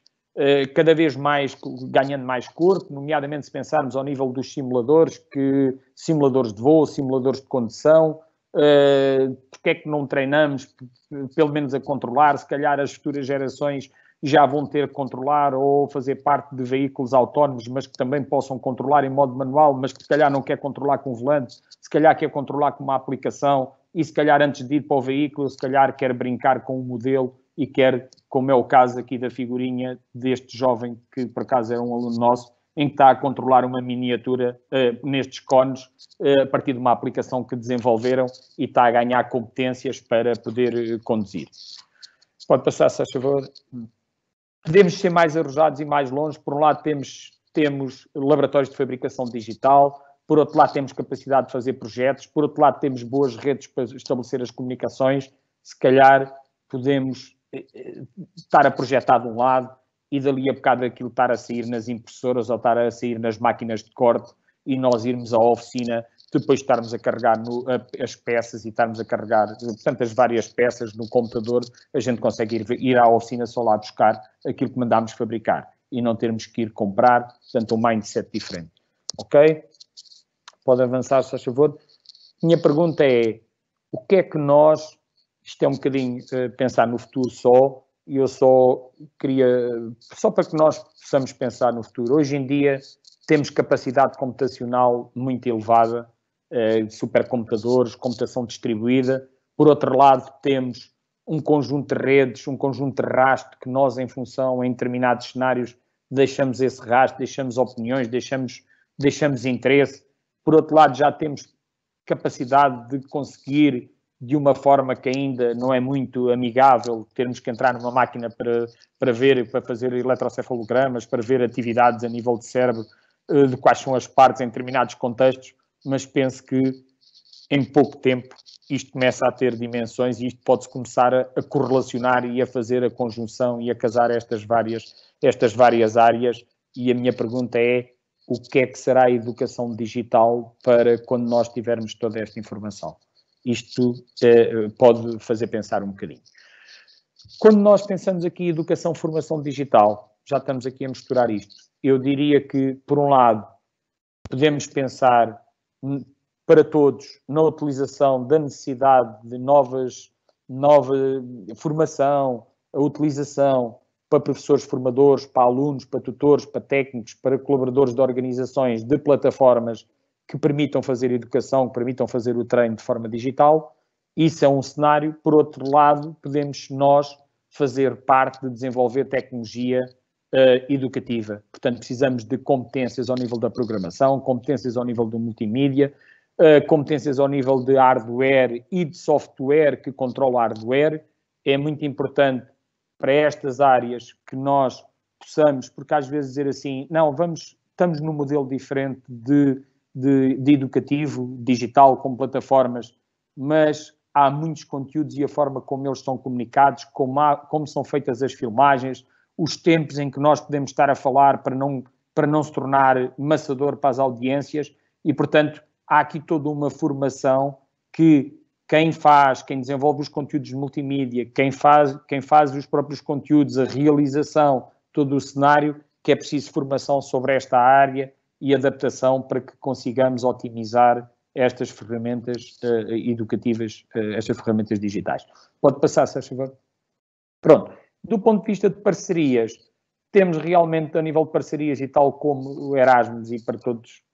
cada vez mais, ganhando mais corpo, nomeadamente se pensarmos ao nível dos simuladores, simuladores de voo, simuladores de condução, porque é que não treinamos, pelo menos a controlar, se calhar as futuras gerações já vão ter que controlar ou fazer parte de veículos autónomos, mas que também possam controlar em modo manual, mas que se calhar não quer controlar com o volante, se calhar quer controlar com uma aplicação e se calhar antes de ir para o veículo, se calhar quer brincar com o modelo e quer, como é o caso aqui da figurinha deste jovem, que por acaso é um aluno nosso, em que está a controlar uma miniatura nestes cones a partir de uma aplicação que desenvolveram e está a ganhar competências para poder conduzir. Pode passar, se faz favor. Podemos ser mais arrojados e mais longe. Por um lado temos laboratórios de fabricação digital, por outro lado temos capacidade de fazer projetos, por outro lado temos boas redes para estabelecer as comunicações. Se calhar podemos estar a projetar de um lado e dali a bocado aquilo estar a sair nas impressoras ou estar a sair nas máquinas de corte e nós irmos à oficina, depois estarmos a carregar as peças e estarmos a carregar, portanto, as várias peças no computador, a gente consegue ir à oficina só lá buscar aquilo que mandámos fabricar e não termos que ir comprar, portanto, um mindset diferente. Ok? Pode avançar, se faz favor. Minha pergunta é, o que é que nós, isto é um bocadinho pensar no futuro só, e eu só para que nós possamos pensar no futuro. Hoje em dia temos capacidade computacional muito elevada, supercomputadores, computação distribuída. Por outro lado, temos um conjunto de redes, um conjunto de rastro que nós, em função, em determinados cenários, deixamos esse rastro, deixamos opiniões, deixamos interesse. Por outro lado, já temos capacidade de conseguir, de uma forma que ainda não é muito amigável, termos que entrar numa máquina para fazer eletrocefalogramas, para ver atividades a nível de cérebro, de quais são as partes em determinados contextos, mas penso que em pouco tempo isto começa a ter dimensões e isto pode-se começar a correlacionar e a fazer a conjunção e a casar estas várias áreas. E a minha pergunta é, o que é que será a educação digital para quando nós tivermos toda esta informação? Isto pode fazer pensar um bocadinho. Quando nós pensamos aqui em educação, formação digital, já estamos aqui a misturar isto. Eu diria que, por um lado, podemos pensar para todos na utilização da necessidade de nova formação, a utilização para professores formadores, para alunos, para tutores, para técnicos, para colaboradores de organizações, de plataformas que permitam fazer educação, que permitam fazer o treino de forma digital. Isso é um cenário. Por outro lado, podemos nós fazer parte de desenvolver tecnologia educativa. Portanto, precisamos de competências ao nível da programação, competências ao nível do multimídia, competências ao nível de hardware e de software que controla hardware. É muito importante para estas áreas que nós possamos, porque às vezes dizer assim, não, estamos num modelo diferente de educativo, digital, com plataformas, mas há muitos conteúdos e a forma como eles são comunicados, como são feitas as filmagens, os tempos em que nós podemos estar a falar para não se tornar maçador para as audiências e, portanto, há aqui toda uma formação que quem desenvolve os conteúdos multimídia, quem faz os próprios conteúdos, a realização, todo o cenário, que é preciso formação sobre esta área e adaptação para que consigamos otimizar estas ferramentas educativas, estas ferramentas digitais. Pode passar, se faz favor. Pronto. Do ponto de vista de parcerias, temos realmente a nível de parcerias e tal como o Erasmus e para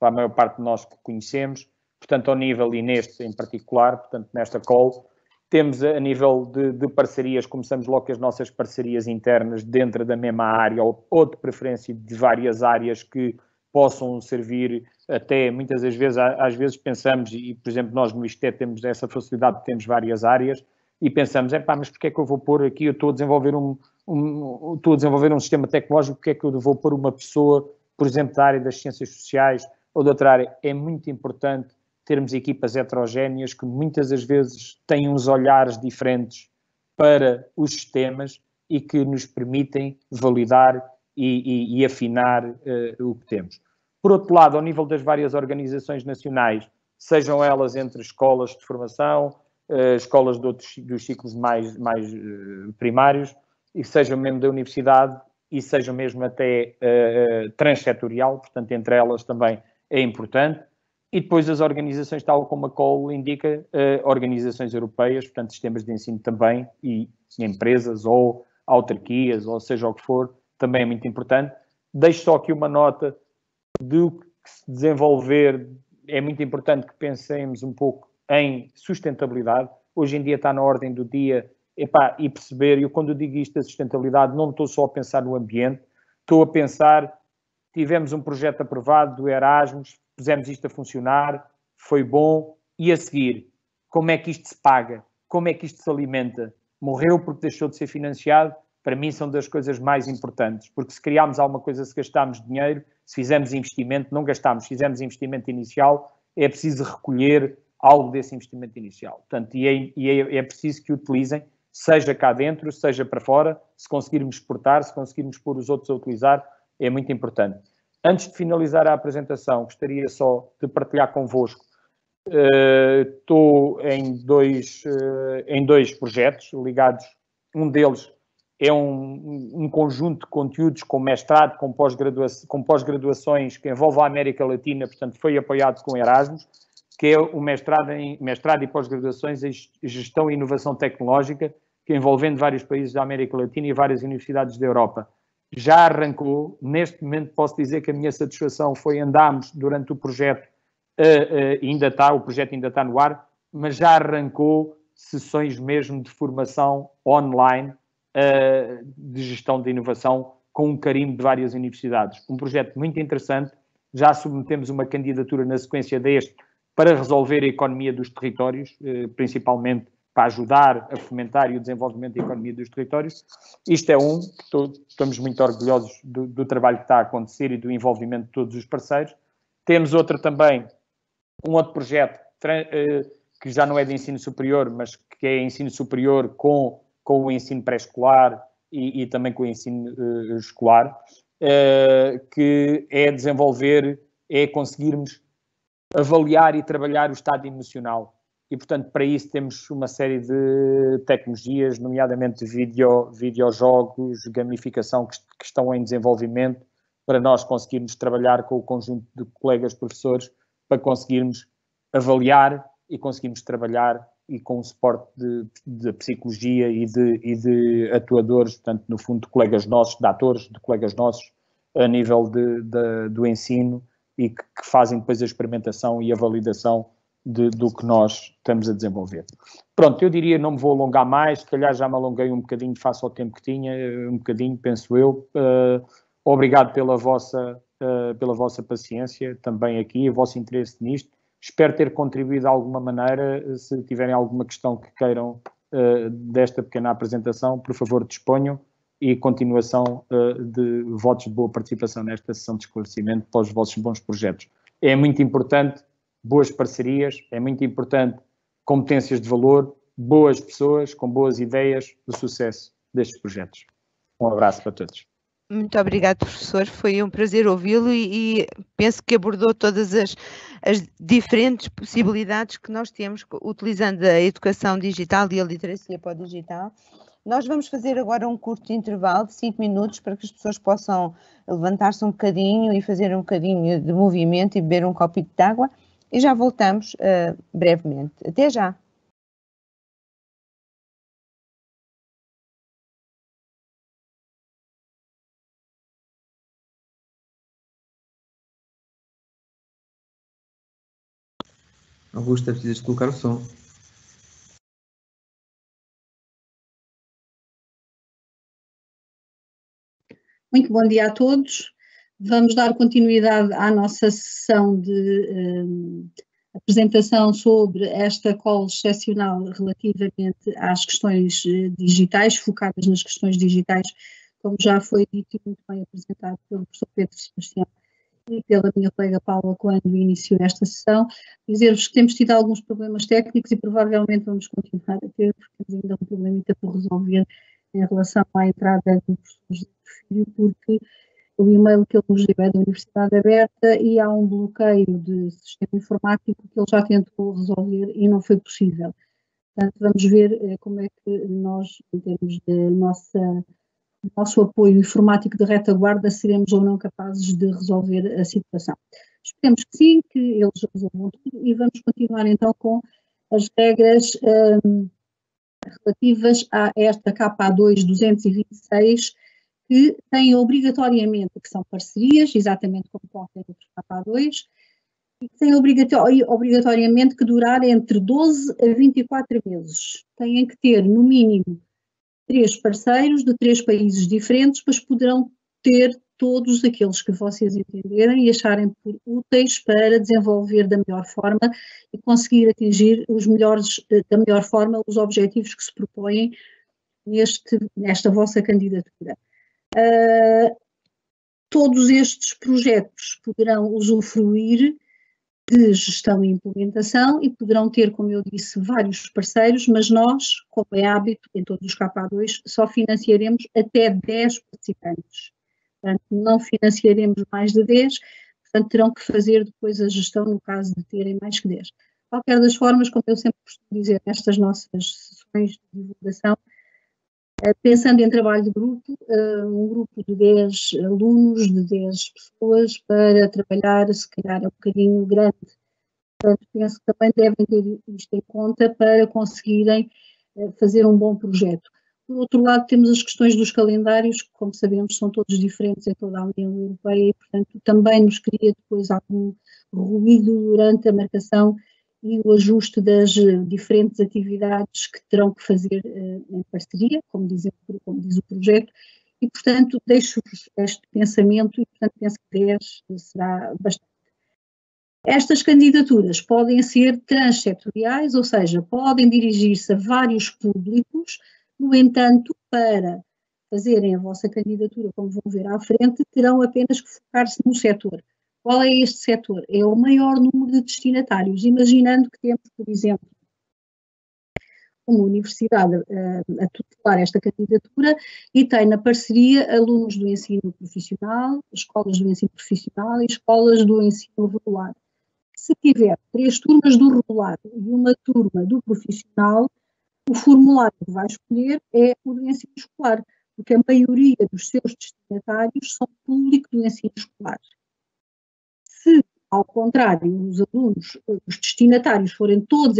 a maior parte de nós que conhecemos, portanto ao nível e neste em particular, portanto nesta call, temos a nível de parcerias, começamos logo com as nossas parcerias internas dentro da mesma área ou de preferência de várias áreas que possam servir até muitas das vezes, às vezes pensamos, e por exemplo nós no ISTE temos essa facilidade de termos várias áreas e pensamos, mas porque é que eu vou pôr aqui, eu estou a desenvolver um sistema tecnológico, porque é que eu vou pôr uma pessoa, por exemplo, da área das ciências sociais ou de outra área? É muito importante termos equipas heterogéneas que muitas das vezes têm uns olhares diferentes para os sistemas e que nos permitem validar e afinar o que temos. Por outro lado, ao nível das várias organizações nacionais, sejam elas entre escolas de formação, escolas dos ciclos mais primários, e sejam mesmo da universidade, e sejam mesmo até transsetorial, portanto, entre elas também é importante. E depois as organizações, tal como a COL indica, organizações europeias, portanto, sistemas de ensino também, e empresas ou autarquias, ou seja o que for, também é muito importante. Deixo só aqui uma nota do que se desenvolver. É muito importante que pensemos um pouco em sustentabilidade. Hoje em dia está na ordem do dia, e perceber, eu quando eu digo isto da sustentabilidade, não estou só a pensar no ambiente, estou a pensar, tivemos um projeto aprovado do Erasmus, pusemos isto a funcionar, foi bom, e a seguir, como é que isto se paga? Como é que isto se alimenta? Morreu porque deixou de ser financiado? Para mim são das coisas mais importantes, porque se criarmos alguma coisa, se gastarmos dinheiro, se fizermos investimento, não gastamos, se fizermos investimento inicial, é preciso recolher algo desse investimento inicial. Portanto, é preciso que utilizem, seja cá dentro, seja para fora, se conseguirmos exportar, se conseguirmos pôr os outros a utilizar, é muito importante. Antes de finalizar a apresentação, gostaria só de partilhar convosco. Estou em dois projetos ligados. Um deles é um conjunto de conteúdos com mestrado, com pós-graduações que envolve a América Latina, portanto foi apoiado com Erasmus, que é o mestrado e pós-graduações em Gestão e Inovação Tecnológica, que envolvendo vários países da América Latina e várias universidades da Europa. Já arrancou, neste momento posso dizer que a minha satisfação foi andarmos durante o projeto, o projeto ainda está no ar, mas já arrancou sessões mesmo de formação online de gestão de inovação com um carimbo de várias universidades. Um projeto muito interessante, já submetemos uma candidatura na sequência deste para resolver a economia dos territórios, principalmente para ajudar a fomentar e o desenvolvimento da economia dos territórios. Isto é estamos muito orgulhosos do trabalho que está a acontecer e do envolvimento de todos os parceiros. Temos um outro projeto que já não é de ensino superior, mas que é ensino superior com o ensino pré-escolar e também com o ensino escolar, que é conseguirmos avaliar e trabalhar o estado emocional. E, portanto, para isso temos uma série de tecnologias, nomeadamente videojogos, gamificação, que estão em desenvolvimento, para nós conseguirmos trabalhar com o conjunto de colegas professores, para conseguirmos avaliar e conseguirmos trabalhar e com o suporte de psicologia e de atuadores, portanto, no fundo, de colegas nossos, de atores, de colegas nossos, a nível do ensino, e que fazem depois a experimentação e a validação do que nós estamos a desenvolver. Pronto, eu diria, não me vou alongar mais, se calhar já me alonguei um bocadinho face ao tempo que tinha, um bocadinho, penso eu. Obrigado pela vossa paciência também aqui, o vosso interesse nisto. Espero ter contribuído de alguma maneira. Se tiverem alguma questão que queiram desta pequena apresentação, por favor, disponham, e continuação de votos de boa participação nesta sessão de esclarecimento para os vossos bons projetos. É muito importante boas parcerias, é muito importante competências de valor, boas pessoas com boas ideias do sucesso destes projetos. Um abraço para todos. Muito obrigado, professor. Foi um prazer ouvi-lo e penso que abordou todas as diferentes possibilidades que nós temos utilizando a educação digital e a literacia para o digital. Nós vamos fazer agora um curto intervalo de 5 minutos para que as pessoas possam levantar-se um bocadinho e fazer um bocadinho de movimento e beber um copinho de água, e já voltamos brevemente. Até já! Augusto, é preciso colocar o som. Muito bom dia a todos. Vamos dar continuidade à nossa sessão de apresentação sobre esta call excepcional relativamente às questões digitais, focadas nas questões digitais, como já foi dito e muito bem apresentado pelo professor Pedro Sebastião e pela minha colega Paula quando iniciou esta sessão, dizer-vos que temos tido alguns problemas técnicos e provavelmente vamos continuar a ter, porque temos ainda um problemita por resolver em relação à entrada do professor José Porfírio, porque o e-mail que ele nos deu é da Universidade Aberta e há um bloqueio de sistema informático que ele já tentou resolver e não foi possível. Portanto, vamos ver como é que nós, em termos de nosso apoio informático de retaguarda, seremos ou não capazes de resolver a situação. Esperemos que sim, que eles resolvam tudo e vamos continuar então com as regras relativas a esta KA2 226, que têm obrigatoriamente, que são parcerias, exatamente como qualquer outro KA2, e que têm obrigatoriamente que durar entre 12 a 24 meses. Têm que ter, no mínimo, 3 parceiros de 3 países diferentes, mas poderão ter todos aqueles que vocês entenderem e acharem por úteis para desenvolver da melhor forma e conseguir atingir da melhor forma os objetivos que se propõem nesta vossa candidatura. Todos estes projetos poderão usufruir de gestão e implementação e poderão ter, como eu disse, vários parceiros, mas nós, como é hábito em todos os KA2, só financiaremos até 10 participantes. Portanto, não financiaremos mais de 10, portanto, terão que fazer depois a gestão no caso de terem mais que 10. De qualquer das formas, como eu sempre costumo dizer nestas nossas sessões de divulgação, pensando em trabalho de grupo, um grupo de 10 alunos, de 10 pessoas, para trabalhar, se calhar é um bocadinho grande. Portanto, penso que também devem ter isto em conta para conseguirem fazer um bom projeto. Por outro lado, temos as questões dos calendários, que, como sabemos, são todos diferentes em toda a União Europeia e, portanto, também nos cria depois algum ruído durante a marcação e o ajuste das diferentes atividades que terão que fazer em parceria, como diz o projeto, e, portanto, deixo-vos este pensamento e, portanto, penso que 10 será bastante. Estas candidaturas podem ser transsetoriais, ou seja, podem dirigir-se a vários públicos, no entanto, para fazerem a vossa candidatura, como vão ver à frente, terão apenas que focar-se no setor. Qual é este setor? É o maior número de destinatários, imaginando que temos, por exemplo, uma universidade a tutelar esta candidatura e tem na parceria alunos do ensino profissional, escolas do ensino profissional e escolas do ensino regular. Se tiver 3 turmas do regular e uma turma do profissional, o formulário que vai escolher é o do ensino escolar, porque a maioria dos seus destinatários são público do ensino escolar. Se, ao contrário, os destinatários forem todos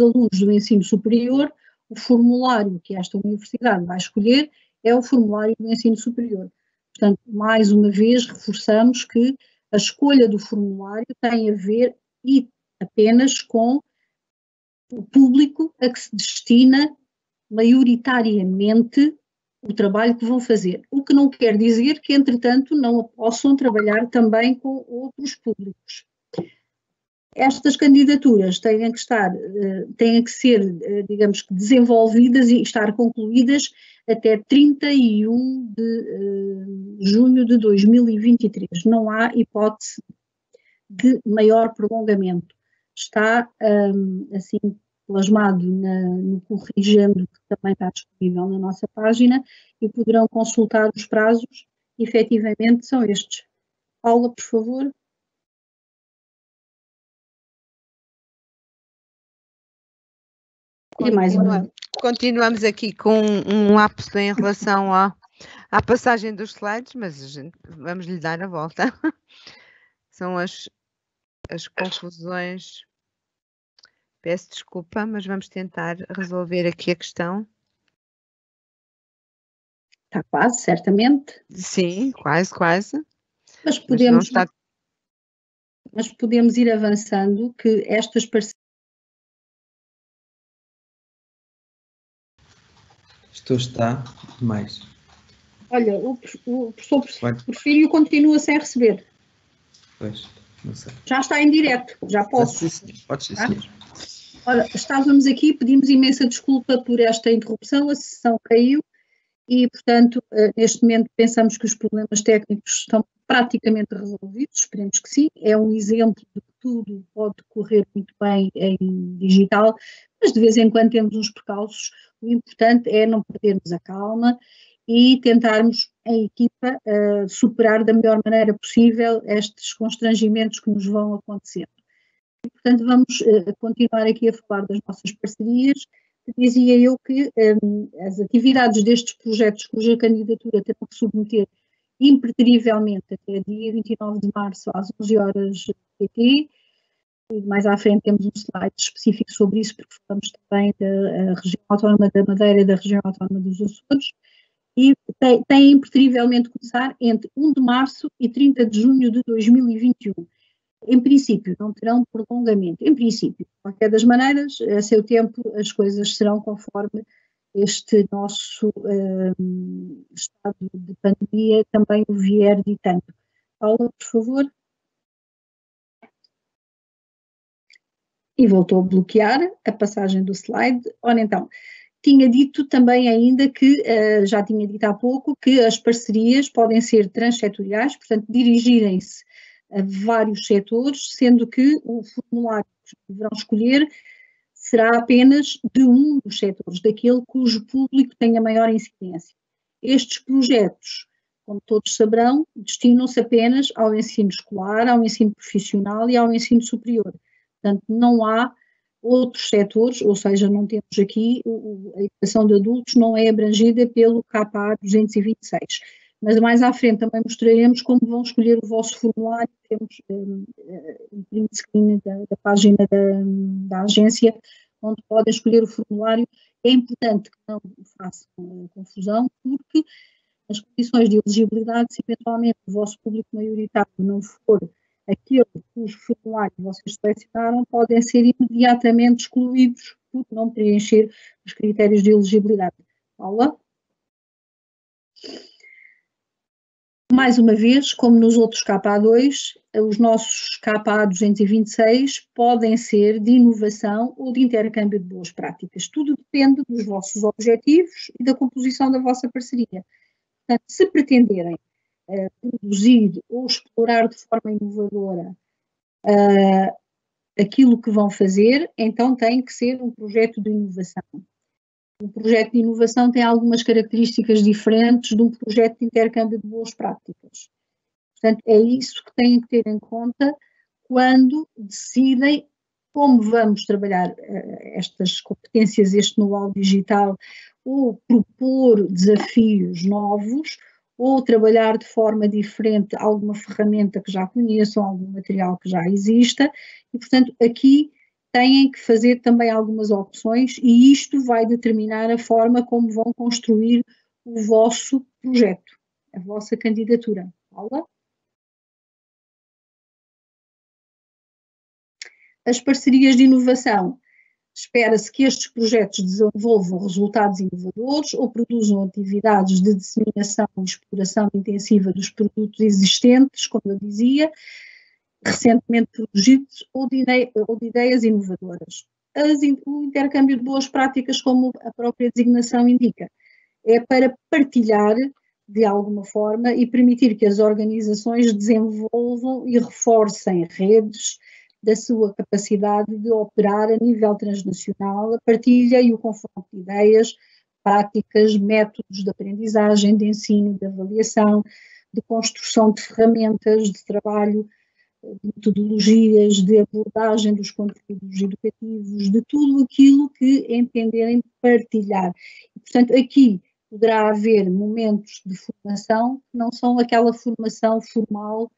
alunos do ensino superior, o formulário que esta universidade vai escolher é o formulário do ensino superior. Portanto, mais uma vez, reforçamos que a escolha do formulário tem a ver apenas com o público a que se destina maioritariamente o trabalho que vão fazer, o que não quer dizer que, entretanto, não possam trabalhar também com outros públicos. Estas candidaturas têm que ser, digamos que, desenvolvidas e estar concluídas até 31 de junho de 2023. Não há hipótese de maior prolongamento. Está, assim, plasmado no corrigendo, que também está disponível na nossa página, e poderão consultar os prazos, efetivamente são estes. Paula, por favor. E mais uma. Continuamos aqui com um lapso em relação à passagem dos slides, mas vamos lhe dar a volta. São as confusões. Peço desculpa, mas vamos tentar resolver aqui a questão. Está quase, certamente. Sim, quase. Mas podemos ir avançando, que estas parcerias. Está demais. Olha, o professor Porfírio continua sem receber. Pois, não sei. Já está em direto, já posso. Pode ser, senhor. Ora, estávamos aqui, pedimos imensa desculpa por esta interrupção, a sessão caiu e, portanto, neste momento pensamos que os problemas técnicos estão praticamente resolvidos, esperemos que sim. É um exemplo de que tudo pode correr muito bem em digital, mas de vez em quando temos uns percalços. O importante é não perdermos a calma e tentarmos, em equipa, superar da melhor maneira possível estes constrangimentos que nos vão acontecendo. E, portanto, vamos continuar aqui a falar das nossas parcerias. Dizia eu que as atividades destes projetos cuja candidatura terão que submeter impreterivelmente até dia 29 de março às 11 horas PT. E mais à frente temos um slide específico sobre isso, porque falamos também da região autónoma da Madeira e da região autónoma dos Açores. E tem impreterivelmente começar entre 1 de março e 30 de junho de 2021. Em princípio, não terão prolongamento. Em princípio, de qualquer das maneiras, a seu tempo, as coisas serão conforme este nosso estado de pandemia também o vier ditando. Paula, por favor. E voltou a bloquear a passagem do slide. Ora então, tinha dito também ainda que, já tinha dito há pouco, que as parcerias podem ser transsetoriais, portanto, dirigirem-se a vários setores, sendo que o formulário que deverão escolher será apenas de um dos setores, daquele cujo público tem a maior incidência. Estes projetos, como todos saberão, destinam-se apenas ao ensino escolar, ao ensino profissional e ao ensino superior. Portanto, não há outros setores, ou seja, não temos aqui, a educação de adultos não é abrangida pelo KA 226. Mas mais à frente também mostraremos como vão escolher o vosso formulário. Temos um print screen da página da agência, onde podem escolher o formulário. É importante que não façam confusão, porque as condições de elegibilidade, se eventualmente o vosso público maioritário não for aquele cujo formulário vocês selecionaram, podem ser imediatamente excluídos por não preencher os critérios de elegibilidade. Paula? Mais uma vez, como nos outros KA2, os nossos KA 226 podem ser de inovação ou de intercâmbio de boas práticas. Tudo depende dos vossos objetivos e da composição da vossa parceria. Portanto, se pretenderem produzir ou explorar de forma inovadora aquilo que vão fazer, então tem que ser um projeto de inovação. Um projeto de inovação tem algumas características diferentes de um projeto de intercâmbio de boas práticas. Portanto, é isso que têm que ter em conta quando decidem como vamos trabalhar estas competências, este know-how digital, ou propor desafios novos, ou trabalhar de forma diferente alguma ferramenta que já conheçam, algum material que já exista, e, portanto, aqui têm que fazer também algumas opções e isto vai determinar a forma como vão construir o vosso projeto, a vossa candidatura. Paula? As parcerias de inovação. Espera-se que estes projetos desenvolvam resultados inovadores ou produzam atividades de disseminação e exploração intensiva dos produtos existentes, como eu dizia, recentemente produzidos ou de ideias inovadoras. O intercâmbio de boas práticas, como a própria designação indica, é para partilhar de alguma forma e permitir que as organizações desenvolvam e reforcem redes da sua capacidade de operar a nível transnacional, a partilha e o confronto de ideias, práticas, métodos de aprendizagem, de ensino, de avaliação, de construção de ferramentas de trabalho, de metodologias, de abordagem dos conteúdos educativos, de tudo aquilo que entenderem partilhar. E, portanto, aqui poderá haver momentos de formação que não são aquela formação formal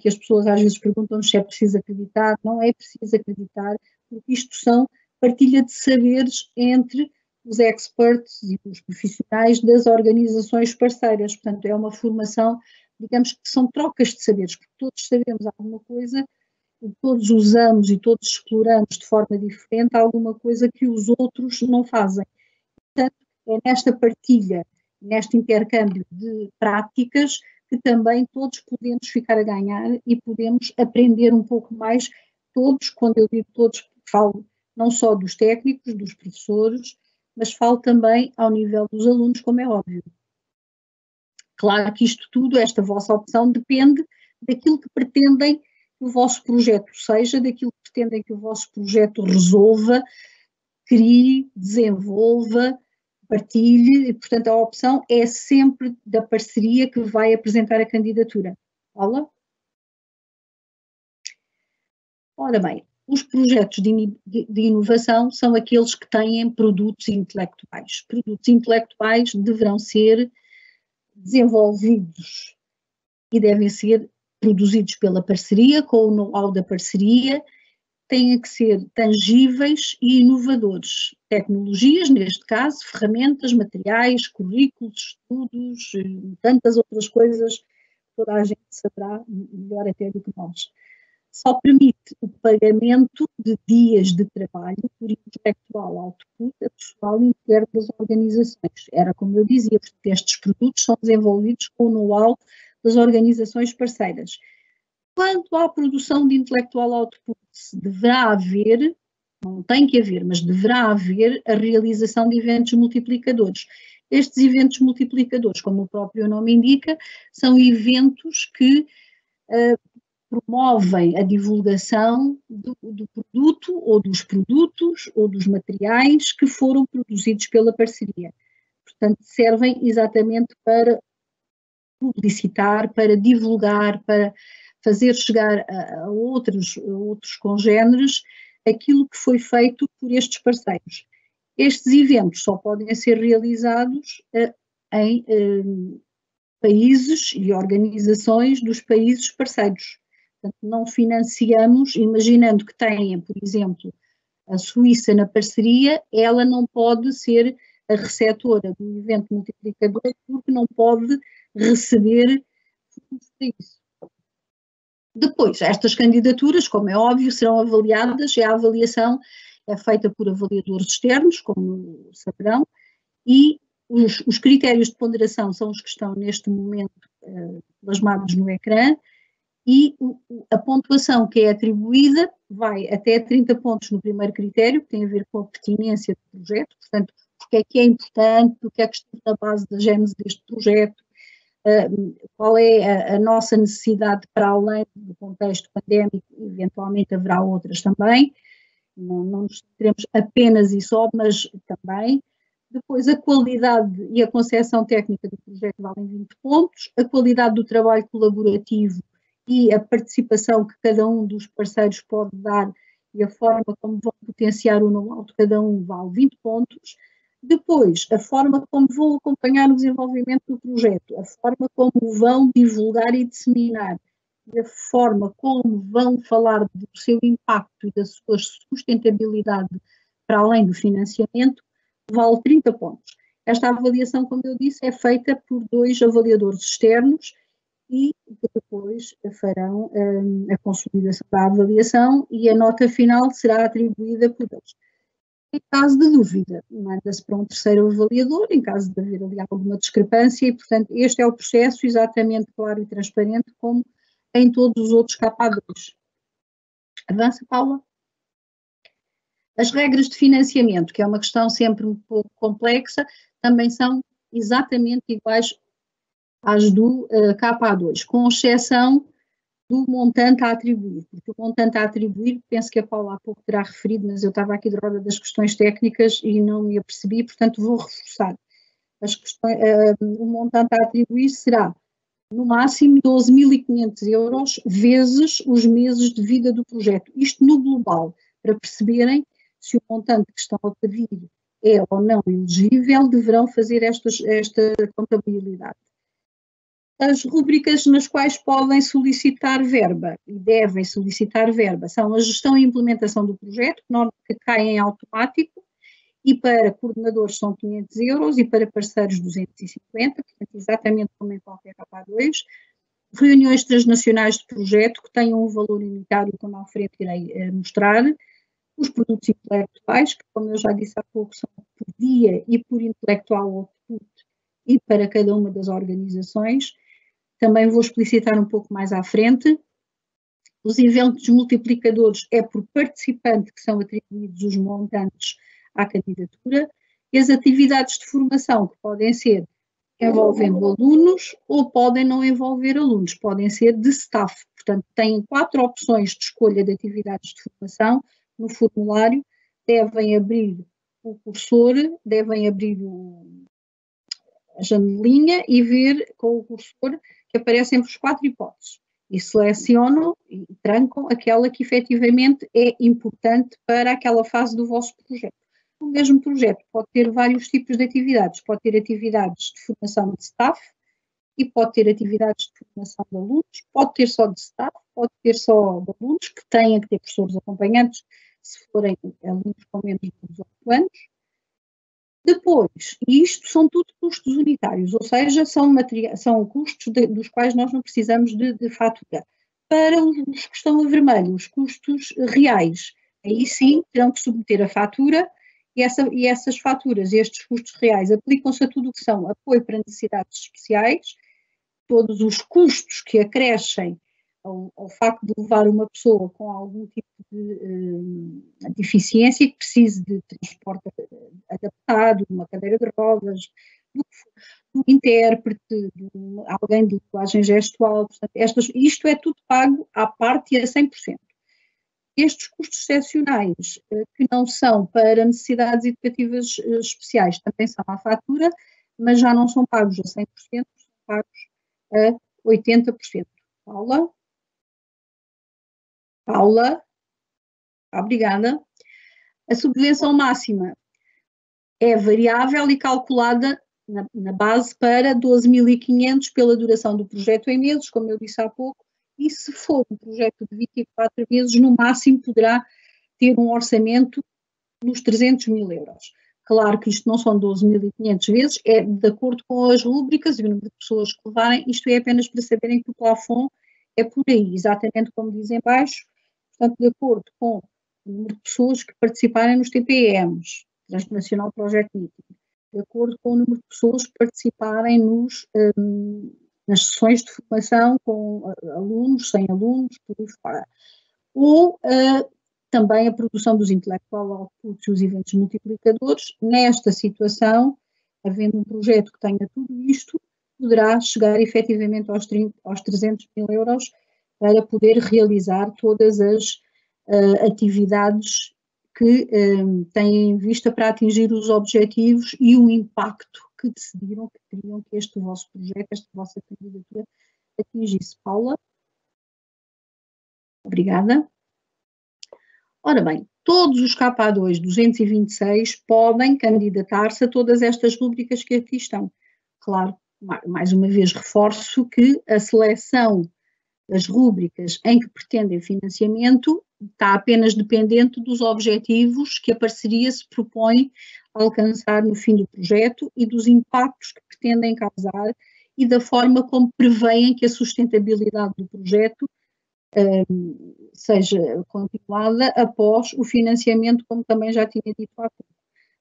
que as pessoas às vezes perguntam-nos se é preciso acreditar. Não é preciso acreditar, porque isto são partilha de saberes entre os experts e os profissionais das organizações parceiras. Portanto, é uma formação, digamos que são trocas de saberes, porque todos sabemos alguma coisa, todos usamos e todos exploramos de forma diferente alguma coisa que os outros não fazem. Portanto, é nesta partilha, neste intercâmbio de práticas, que também todos podemos ficar a ganhar e podemos aprender um pouco mais, todos, quando eu digo todos, falo não só dos técnicos, dos professores, mas falo também ao nível dos alunos, como é óbvio. Claro que isto tudo, esta vossa opção, depende daquilo que pretendem que o vosso projeto seja, daquilo que pretendem que o vosso projeto resolva, crie, desenvolva, partilhe, e, portanto, a opção é sempre da parceria que vai apresentar a candidatura. Paula? Ora bem, os projetos de inovação são aqueles que têm produtos intelectuais. Produtos intelectuais deverão ser desenvolvidos e devem ser produzidos pela parceria, com o know-how da parceria, têm que ser tangíveis e inovadores. Tecnologias, neste caso, ferramentas, materiais, currículos, estudos, tantas outras coisas, toda a gente saberá melhor até do que nós. Só permite o pagamento de dias de trabalho por intelectual output a pessoal interno das organizações. Era como eu dizia, porque estes produtos são desenvolvidos com o know-how das organizações parceiras. Quanto à produção de intelectual output, deverá haver, não tem que haver, mas deverá haver a realização de eventos multiplicadores. Estes eventos multiplicadores, como o próprio nome indica, são eventos que promovem a divulgação do produto ou dos materiais que foram produzidos pela parceria. Portanto, servem exatamente para publicitar, para divulgar, para fazer chegar a outros congêneres aquilo que foi feito por estes parceiros. Estes eventos só podem ser realizados em países e organizações dos países parceiros. Portanto, não financiamos, imaginando que tenha, por exemplo, a Suíça na parceria, ela não pode ser a receptora do evento multiplicador porque não pode receber fundos para isso. Depois, estas candidaturas, como é óbvio, serão avaliadas, a avaliação é feita por avaliadores externos, como saberão, e os critérios de ponderação são os que estão neste momento plasmados no ecrã, e a pontuação que é atribuída vai até 30 pontos no primeiro critério, que tem a ver com a pertinência do projeto, portanto, porque é importante, porque é que está na base da gênese deste projeto, qual é a nossa necessidade para além do contexto pandémico, eventualmente haverá outras também, não nos teremos apenas e só, mas também. Depois, a qualidade e a concepção técnica do projeto valem 20 pontos, a qualidade do trabalho colaborativo e a participação que cada um dos parceiros pode dar e a forma como vão potenciar o know-how de cada um vale 20 pontos. Depois, a forma como vão acompanhar o desenvolvimento do projeto, a forma como vão divulgar e disseminar, e a forma como vão falar do seu impacto e da sua sustentabilidade para além do financiamento, vale 30 pontos. Esta avaliação, como eu disse, é feita por 2 avaliadores externos e depois farão a consolidação da avaliação e a nota final será atribuída por eles. Em caso de dúvida, manda-se para um terceiro avaliador, em caso de haver ali alguma discrepância, e, portanto, este é o processo exatamente claro e transparente, como em todos os outros KA2. Avança, Paula. As regras de financiamento, que é uma questão sempre um pouco complexa, também são exatamente iguais às do KA2, com exceção do montante a atribuir, porque o montante a atribuir, penso que a Paula há pouco terá referido, mas eu estava aqui de roda das questões técnicas e não me apercebi, portanto vou reforçar. O montante a atribuir será, no máximo, 12.500 euros vezes os meses de vida do projeto, isto no global, para perceberem se o montante que estão a pedir é ou não elegível, deverão fazer esta contabilidade. As rubricas nas quais podem solicitar verba e devem solicitar verba são a gestão e implementação do projeto, que cai em automático, e para coordenadores são 500 euros e para parceiros 250, portanto exatamente como em qualquer KA2. Reuniões transnacionais de projeto que tenham um valor unitário, como à frente irei mostrar. Os produtos intelectuais, que como eu já disse há pouco, são por dia e por intelectual output e para cada uma das organizações. Também vou explicitar um pouco mais à frente. Os eventos multiplicadores é por participante que são atribuídos os montantes à candidatura E as atividades de formação, que podem ser envolvendo alunos ou podem não envolver alunos, podem ser de staff. Portanto, têm 4 opções de escolha de atividades de formação no formulário, devem abrir o cursor, devem abrir a janelinha e ver com o cursor que aparecem as 4 hipóteses. E selecionam e trancam aquela que efetivamente é importante para aquela fase do vosso projeto. O mesmo projeto pode ter vários tipos de atividades. Pode ter atividades de formação de staff e pode ter atividades de formação de alunos, pode ter só de staff, pode ter só de alunos, que têm que ter professores acompanhantes, se forem alunos com menos de 18 anos. Depois, isto são tudo custos unitários, ou seja, são custos dos quais nós não precisamos de fatura. Para os que estão a vermelho, os custos reais, aí sim terão que submeter a fatura e essas faturas, estes custos reais, aplicam-se a tudo o que são apoio para necessidades especiais, todos os custos que acrescem ao facto de levar uma pessoa com algum tipo de deficiência que precise de transporte adaptado, de uma cadeira de rodas, do intérprete, de alguém de linguagem gestual. Portanto, isto é tudo pago à parte e a 100%. Estes custos excepcionais, que não são para necessidades educativas especiais, também são à fatura, mas já não são pagos a 100%, são pagos a 80%. Paula, obrigada. A subvenção máxima é variável e calculada na base para 12.500 pela duração do projeto em meses, como eu disse há pouco, e se for um projeto de 24 meses, no máximo poderá ter um orçamento nos 300.000 euros. Claro que isto não são 12.500 vezes, é de acordo com as rúbricas e o número de pessoas que levarem, isto é apenas para saberem que o plafond é por aí, exatamente como diz em baixo, portanto, de acordo com o número de pessoas que participarem nos TPMs, Transnacional Project Meeting, de acordo com o número de pessoas que participarem nas sessões de formação com alunos, sem alunos, por aí fora. Ou também a produção dos intellectual outputs e os eventos multiplicadores. Nesta situação, havendo um projeto que tenha tudo isto, poderá chegar efetivamente aos 300.000 euros para poder realizar todas as atividades que têm em vista para atingir os objetivos e o impacto que decidiram que queriam que este vosso projeto, esta vossa candidatura atingisse. Paula? Obrigada. Ora bem, todos os KA2 226 podem candidatar-se a todas estas rúbricas que aqui estão. Claro, mais uma vez reforço que a seleção das rúbricas em que pretendem financiamento está apenas dependente dos objetivos que a parceria se propõe a alcançar no fim do projeto e dos impactos que pretendem causar e da forma como preveem que a sustentabilidade do projeto seja continuada após o financiamento, como também já tinha dito há pouco.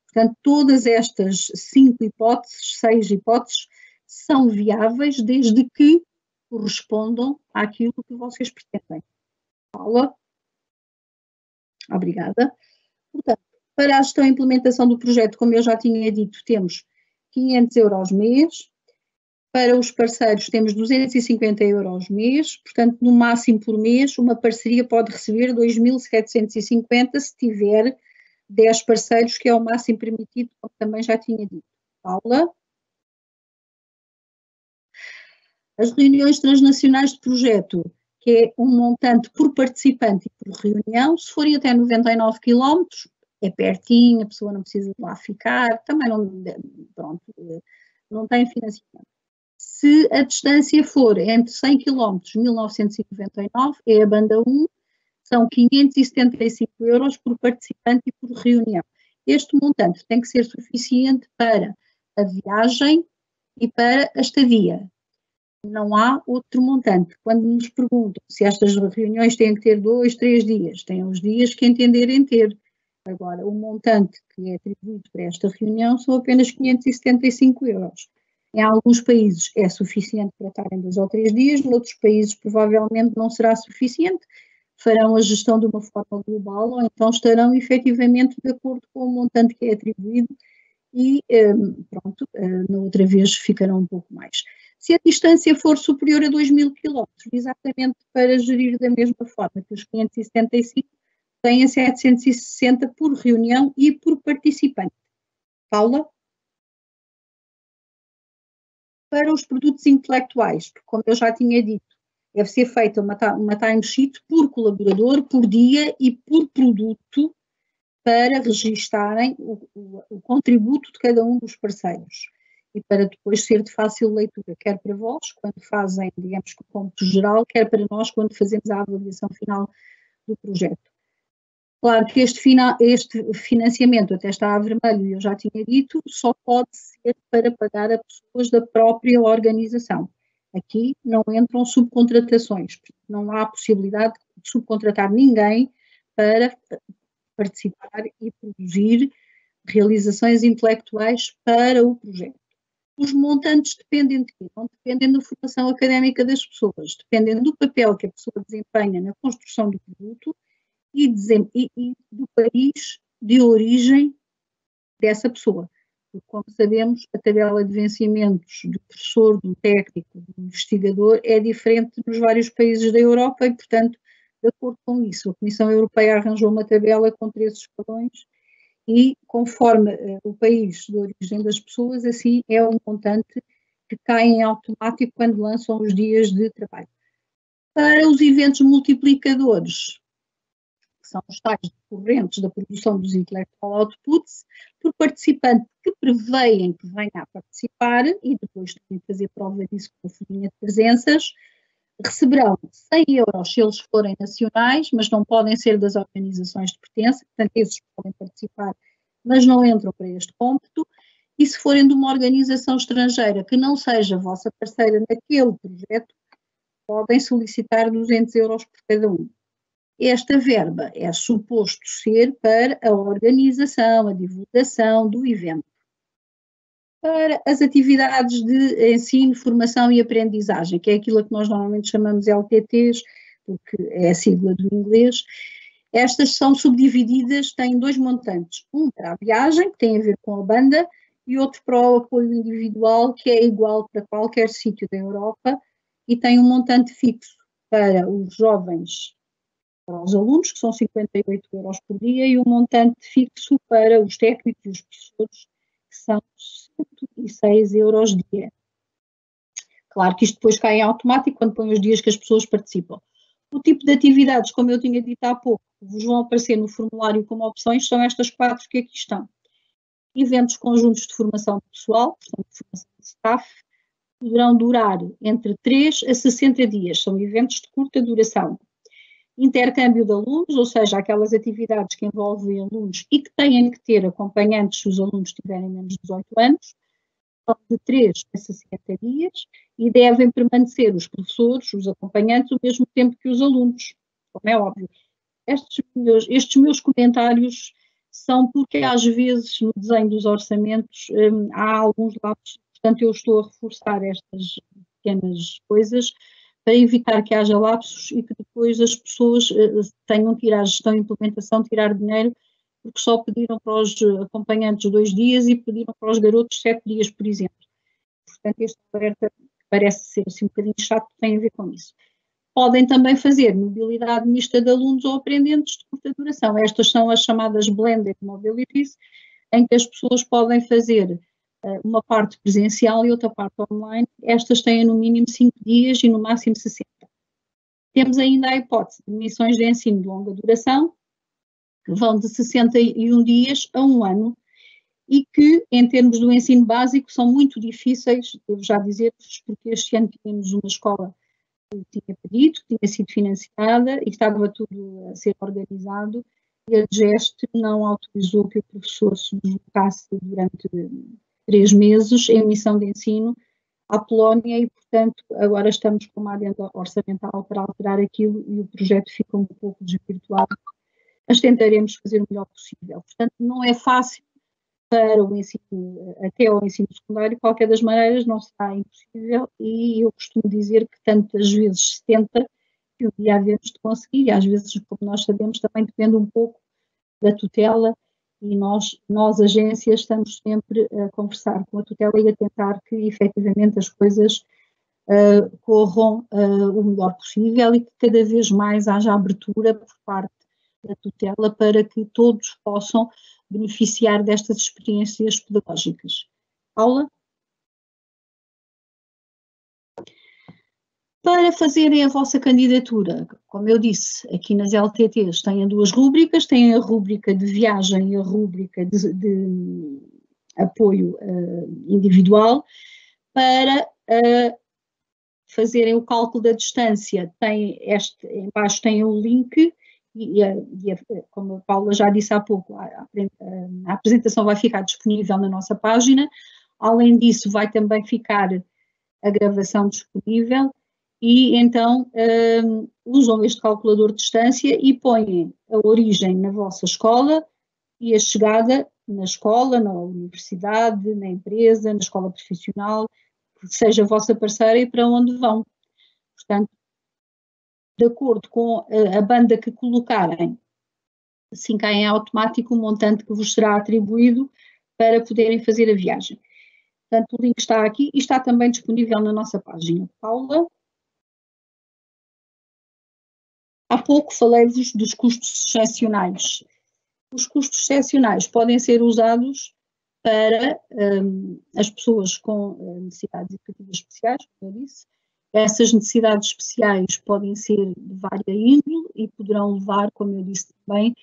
Portanto, todas estas 5 hipóteses, 6 hipóteses, são viáveis desde que correspondam àquilo que vocês pretendem. Paula? Obrigada. Portanto, para a gestão e implementação do projeto, como eu já tinha dito, temos 500 euros mês. Para os parceiros temos 250 euros mês, portanto, no máximo por mês, uma parceria pode receber 2.750 se tiver 10 parceiros, que é o máximo permitido, como também já tinha dito. Paula? As reuniões transnacionais de projeto, que é um montante por participante e por reunião, se forem até 99 km, é pertinho, a pessoa não precisa de lá ficar, também não tem financiamento. Se a distância for entre 100 km, 1999, é a banda 1, são 575 euros por participante e por reunião. Este montante tem que ser suficiente para a viagem e para a estadia. Não há outro montante. Quando nos perguntam se estas reuniões têm que ter 2, 3 dias, têm os dias que entenderem ter. Agora, o montante que é atribuído para esta reunião são apenas 575 euros. Em alguns países é suficiente para estarem 2 ou 3 dias, noutros países provavelmente não será suficiente, farão a gestão de uma forma global ou então estarão efetivamente de acordo com o montante que é atribuído e pronto, na outra vez ficarão um pouco mais. Se a distância for superior a 2.000 km, exatamente para gerir da mesma forma que os 575, têm a 760 por reunião e por participante. Paula? Para os produtos intelectuais, porque como eu já tinha dito, deve ser feita uma timesheet por colaborador, por dia e por produto para registarem o contributo de cada um dos parceiros e para depois ser de fácil leitura, quer para vós, quando fazem, digamos, o cômputo geral, quer para nós, quando fazemos a avaliação final do projeto. Claro que este financiamento até está a vermelho, e eu já tinha dito, só pode ser para pagar a pessoas da própria organização. Aqui não entram subcontratações, não há possibilidade de subcontratar ninguém para participar e produzir realizações intelectuais para o projeto. Os montantes dependem de quê? Não dependem da formação académica das pessoas, dependem do papel que a pessoa desempenha na construção do produto e do país de origem dessa pessoa. Porque, como sabemos, a tabela de vencimentos do professor, do técnico, do investigador é diferente nos vários países da Europa e, portanto, de acordo com isso, a Comissão Europeia arranjou uma tabela com 3 escalões e, conforme o país de origem das pessoas, assim é um montante que cai em automático quando lançam os dias de trabalho. Para os eventos multiplicadores, que são os tais decorrentes da produção dos intellectual outputs, por participante que prevêem que venha a participar e depois também fazer prova disso com a folhinha de presenças, receberão 100 euros se eles forem nacionais, mas não podem ser das organizações de pertença, portanto esses podem participar, mas não entram para este cômputo, e se forem de uma organização estrangeira que não seja vossa parceira naquele projeto, podem solicitar 200 euros por cada um. Esta verba é suposto ser para a organização, a divulgação do evento. Para as atividades de ensino, formação e aprendizagem, que é aquilo que nós normalmente chamamos LTTs, porque é a sigla do inglês, estas são subdivididas, têm 2 montantes, um para a viagem, que tem a ver com a banda, e outro para o apoio individual, que é igual para qualquer sítio da Europa, e tem um montante fixo para os jovens, para os alunos, que são 58 euros por dia, e um montante fixo para os técnicos e os professores, que são 106 euros dia. Claro que isto depois cai em automático quando põe os dias que as pessoas participam. O tipo de atividades, como eu tinha dito há pouco, vos vão aparecer no formulário como opções, são estas 4 que aqui estão. Eventos conjuntos de formação pessoal, portanto, formação de staff, poderão durar entre 3 a 60 dias, são eventos de curta duração. Intercâmbio de alunos, ou seja, aquelas atividades que envolvem alunos e que têm que ter acompanhantes se os alunos tiverem menos de 18 anos, são de 3 a 60 dias e devem permanecer os professores, os acompanhantes, o mesmo tempo que os alunos, como é óbvio. Estes meus comentários são porque às vezes no desenho dos orçamentos há alguns lapsos, portanto eu estou a reforçar estas pequenas coisas para evitar que haja lapsos e que depois as pessoas tenham que ir à gestão e implementação, tirar dinheiro, porque só pediram para os acompanhantes 2 dias e pediram para os garotos 7 dias, por exemplo. Portanto, este alerta parece ser assim um bocadinho chato, tem a ver com isso. Podem também fazer mobilidade mista de alunos ou aprendentes de curta duração. Estas são as chamadas blended mobilities, em que as pessoas podem fazer uma parte presencial e outra parte online. Estas têm no mínimo 5 dias e no máximo 60. Temos ainda a hipótese de missões de ensino de longa duração, que vão de 61 dias a 1 ano e que, em termos do ensino básico, são muito difíceis, devo já dizer-vos, porque este ano tínhamos uma escola que tinha pedido, que tinha sido financiada e estava tudo a ser organizado, e a GEST não autorizou que o professor se deslocasse durante 3 meses em missão de ensino à Polónia e, portanto, agora estamos com uma adenda orçamental para alterar aquilo e o projeto fica um pouco desvirtuado, mas tentaremos fazer o melhor possível. Portanto, não é fácil para o ensino, até ao ensino secundário, de qualquer das maneiras não será impossível e eu costumo dizer que tantas vezes se tenta que um dia havemos de conseguir e às vezes, como nós sabemos, também depende um pouco da tutela e nós agências, estamos sempre a conversar com a tutela e a tentar que efetivamente as coisas corram o melhor possível e que cada vez mais haja abertura por parte da tutela para que todos possam beneficiar destas experiências pedagógicas. Paula? Para fazerem a vossa candidatura, como eu disse, aqui nas LTTs têm duas rúbricas, têm a rúbrica de viagem e a rúbrica de apoio individual. Para fazerem o cálculo da distância, em baixo tem o link, como a Paula já disse há pouco, a apresentação vai ficar disponível na nossa página. Além disso, vai também ficar a gravação disponível. E então usam este calculador de distância e põem a origem na vossa escola e a chegada na escola, na universidade, na empresa, na escola profissional, que seja a vossa parceira e para onde vão. Portanto, de acordo com a banda que colocarem, assim cai em automático o montante que vos será atribuído para poderem fazer a viagem. Portanto, o link está aqui e está também disponível na nossa página. Paula? Há pouco falei-vos dos custos excepcionais. Os custos excepcionais podem ser usados para as pessoas com necessidades educativas especiais, como eu disse. Essas necessidades especiais podem ser de vária índole e poderão levar, como eu disse também,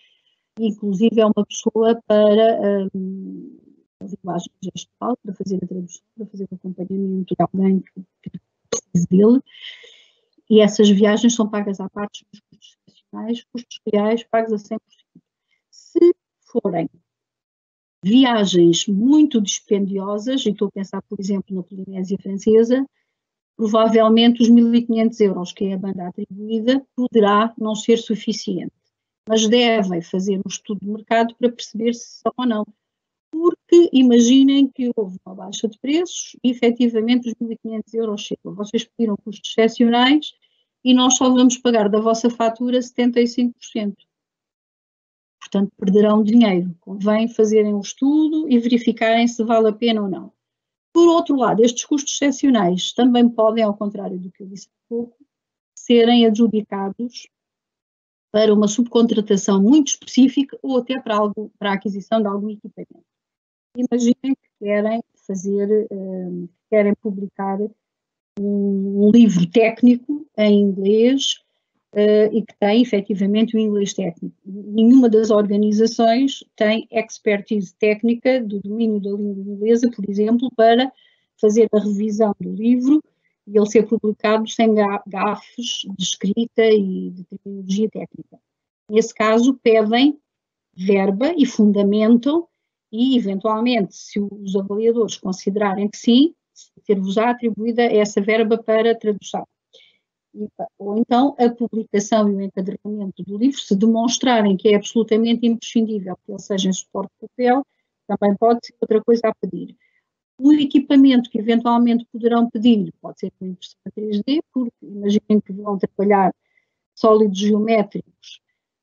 inclusive uma pessoa para a linguagem gestual, para fazer a tradução, para fazer o acompanhamento de alguém que precise dele. E essas viagens são pagas à parte dos custos excepcionais, custos reais pagos a 100%. Se forem viagens muito dispendiosas, e estou a pensar, por exemplo, na Polinésia Francesa, provavelmente os 1.500 euros, que é a banda atribuída, poderá não ser suficiente. Mas devem fazer um estudo de mercado para perceber se são ou não. Porque imaginem que houve uma baixa de preços e efetivamente os 1.500 euros chegam. Vocês pediram custos excepcionais e nós só vamos pagar da vossa fatura 75%. Portanto, perderão dinheiro. Convém fazerem um estudo e verificarem se vale a pena ou não. Por outro lado, estes custos excepcionais também podem, ao contrário do que eu disse há pouco, serem adjudicados para uma subcontratação muito específica ou até para a aquisição de algum equipamento. Imaginem que querem publicar um livro técnico em inglês e que tem efetivamente o inglês técnico. Nenhuma das organizações tem expertise técnica do domínio da língua inglesa, por exemplo, para fazer a revisão do livro e ele ser publicado sem gafes de escrita e de terminologia técnica. Nesse caso, pedem verba e fundamentam e, eventualmente, se os avaliadores considerarem que sim, ser-vos-á atribuída essa verba para tradução. Ou então a publicação e o encadernamento do livro, se demonstrarem que é absolutamente imprescindível que ele seja em suporte de papel, também pode ser outra coisa a pedir. O equipamento que eventualmente poderão pedir pode ser uma impressora 3D, porque imaginem que vão trabalhar sólidos geométricos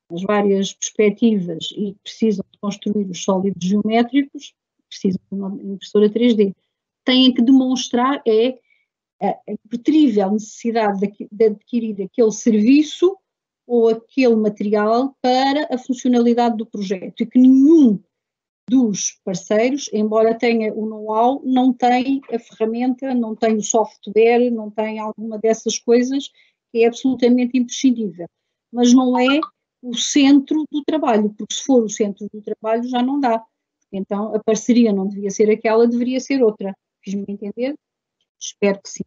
nas várias perspectivas e precisam de construir os sólidos geométricos, precisam de uma impressora 3D. Têm que demonstrar a impertrível necessidade de adquirir aquele serviço ou aquele material para a funcionalidade do projeto e que nenhum dos parceiros, embora tenha o know-how, não tem a ferramenta, não tem o software, não tem alguma dessas coisas que é absolutamente imprescindível. Mas não é o centro do trabalho, porque se for o centro do trabalho já não dá. Então a parceria não devia ser aquela, deveria ser outra. Fiz-me entender? Espero que sim.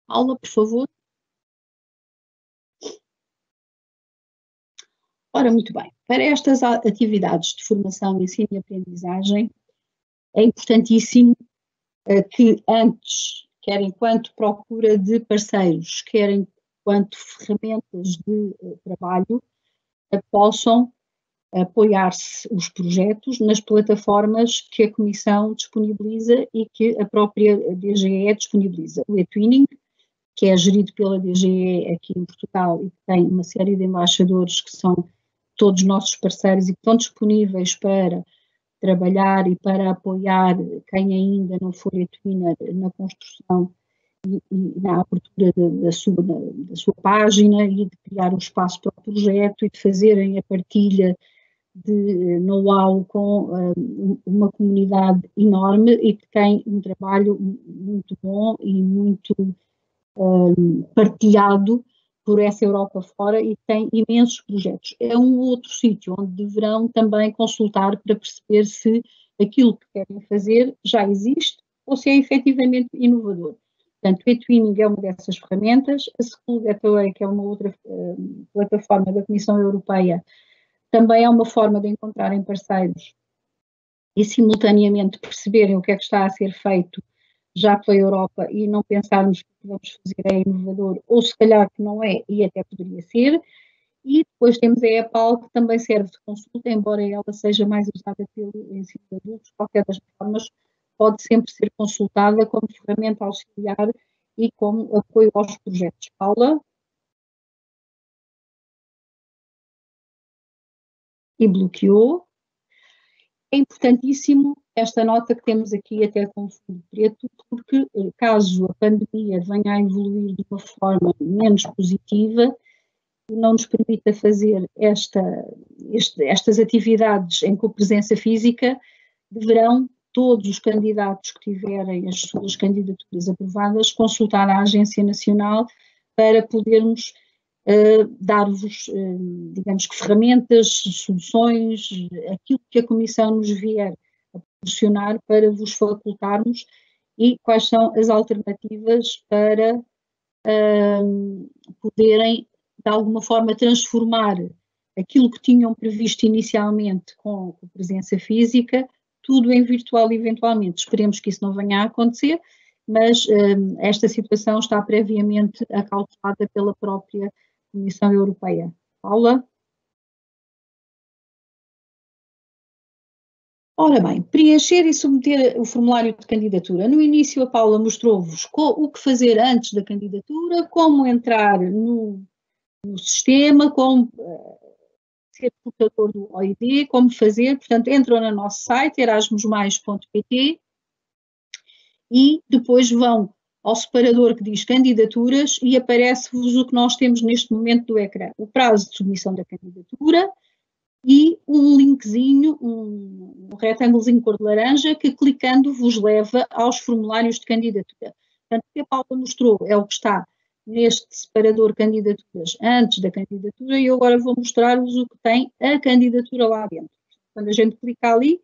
Paula, por favor. Ora, muito bem. Para estas atividades de formação, ensino e aprendizagem, é importantíssimo que antes, quer enquanto procura de parceiros, quer enquanto ferramentas de trabalho, possam apoiar-se os projetos nas plataformas que a Comissão disponibiliza e que a própria DGE disponibiliza. O eTwinning, que é gerido pela DGE aqui em Portugal e que tem uma série de embaixadores que são todos os nossos parceiros e que estão disponíveis para trabalhar e para apoiar quem ainda não for etuína na construção e na abertura da sua página e de criar um espaço para o projeto e de fazerem a partilha de know-how com uma comunidade enorme e que tem um trabalho muito bom e muito partilhado por essa Europa fora e tem imensos projetos. É um outro sítio onde deverão também consultar para perceber se aquilo que querem fazer já existe ou se é efetivamente inovador. Portanto, o eTwinning é uma dessas ferramentas, a School Gateway, que é uma outra plataforma da Comissão Europeia, também é uma forma de encontrarem parceiros e simultaneamente perceberem o que é que está a ser feito já pela Europa e não pensarmos que o que vamos fazer é inovador, ou se calhar que não é e até poderia ser. E depois temos a EPAL, que também serve de consulta, embora ela seja mais usada pelo ensino de adultos, de qualquer das formas, pode sempre ser consultada como ferramenta auxiliar e como apoio aos projetos. Paula? E bloqueou. É importantíssimo esta nota que temos aqui até com o fundo preto, porque caso a pandemia venha a evoluir de uma forma menos positiva e não nos permita fazer estas atividades em copresença física, deverão todos os candidatos que tiverem as suas candidaturas aprovadas consultar a Agência Nacional para podermos dar-vos, digamos que ferramentas, soluções, aquilo que a Comissão nos vier a proporcionar para vos facultarmos e quais são as alternativas para poderem, de alguma forma, transformar aquilo que tinham previsto inicialmente com a presença física, tudo em virtual eventualmente. Esperemos que isso não venha a acontecer, mas esta situação está previamente acautelada pela própria Comissão Europeia. Paula? Ora bem, preencher e submeter o formulário de candidatura. No início a Paula mostrou-vos o que fazer antes da candidatura, como entrar no sistema, como ser portador do OID, como fazer, portanto entram no nosso site erasmusmais.pt e depois vão ao separador que diz candidaturas e aparece-vos o que nós temos neste momento do ecrã. O prazo de submissão da candidatura e um linkzinho, um retângulozinho cor de laranja que clicando vos leva aos formulários de candidatura. Portanto, o que a Paula mostrou é o que está neste separador candidaturas antes da candidatura e eu agora vou mostrar-vos o que tem a candidatura lá dentro. Quando a gente clica ali,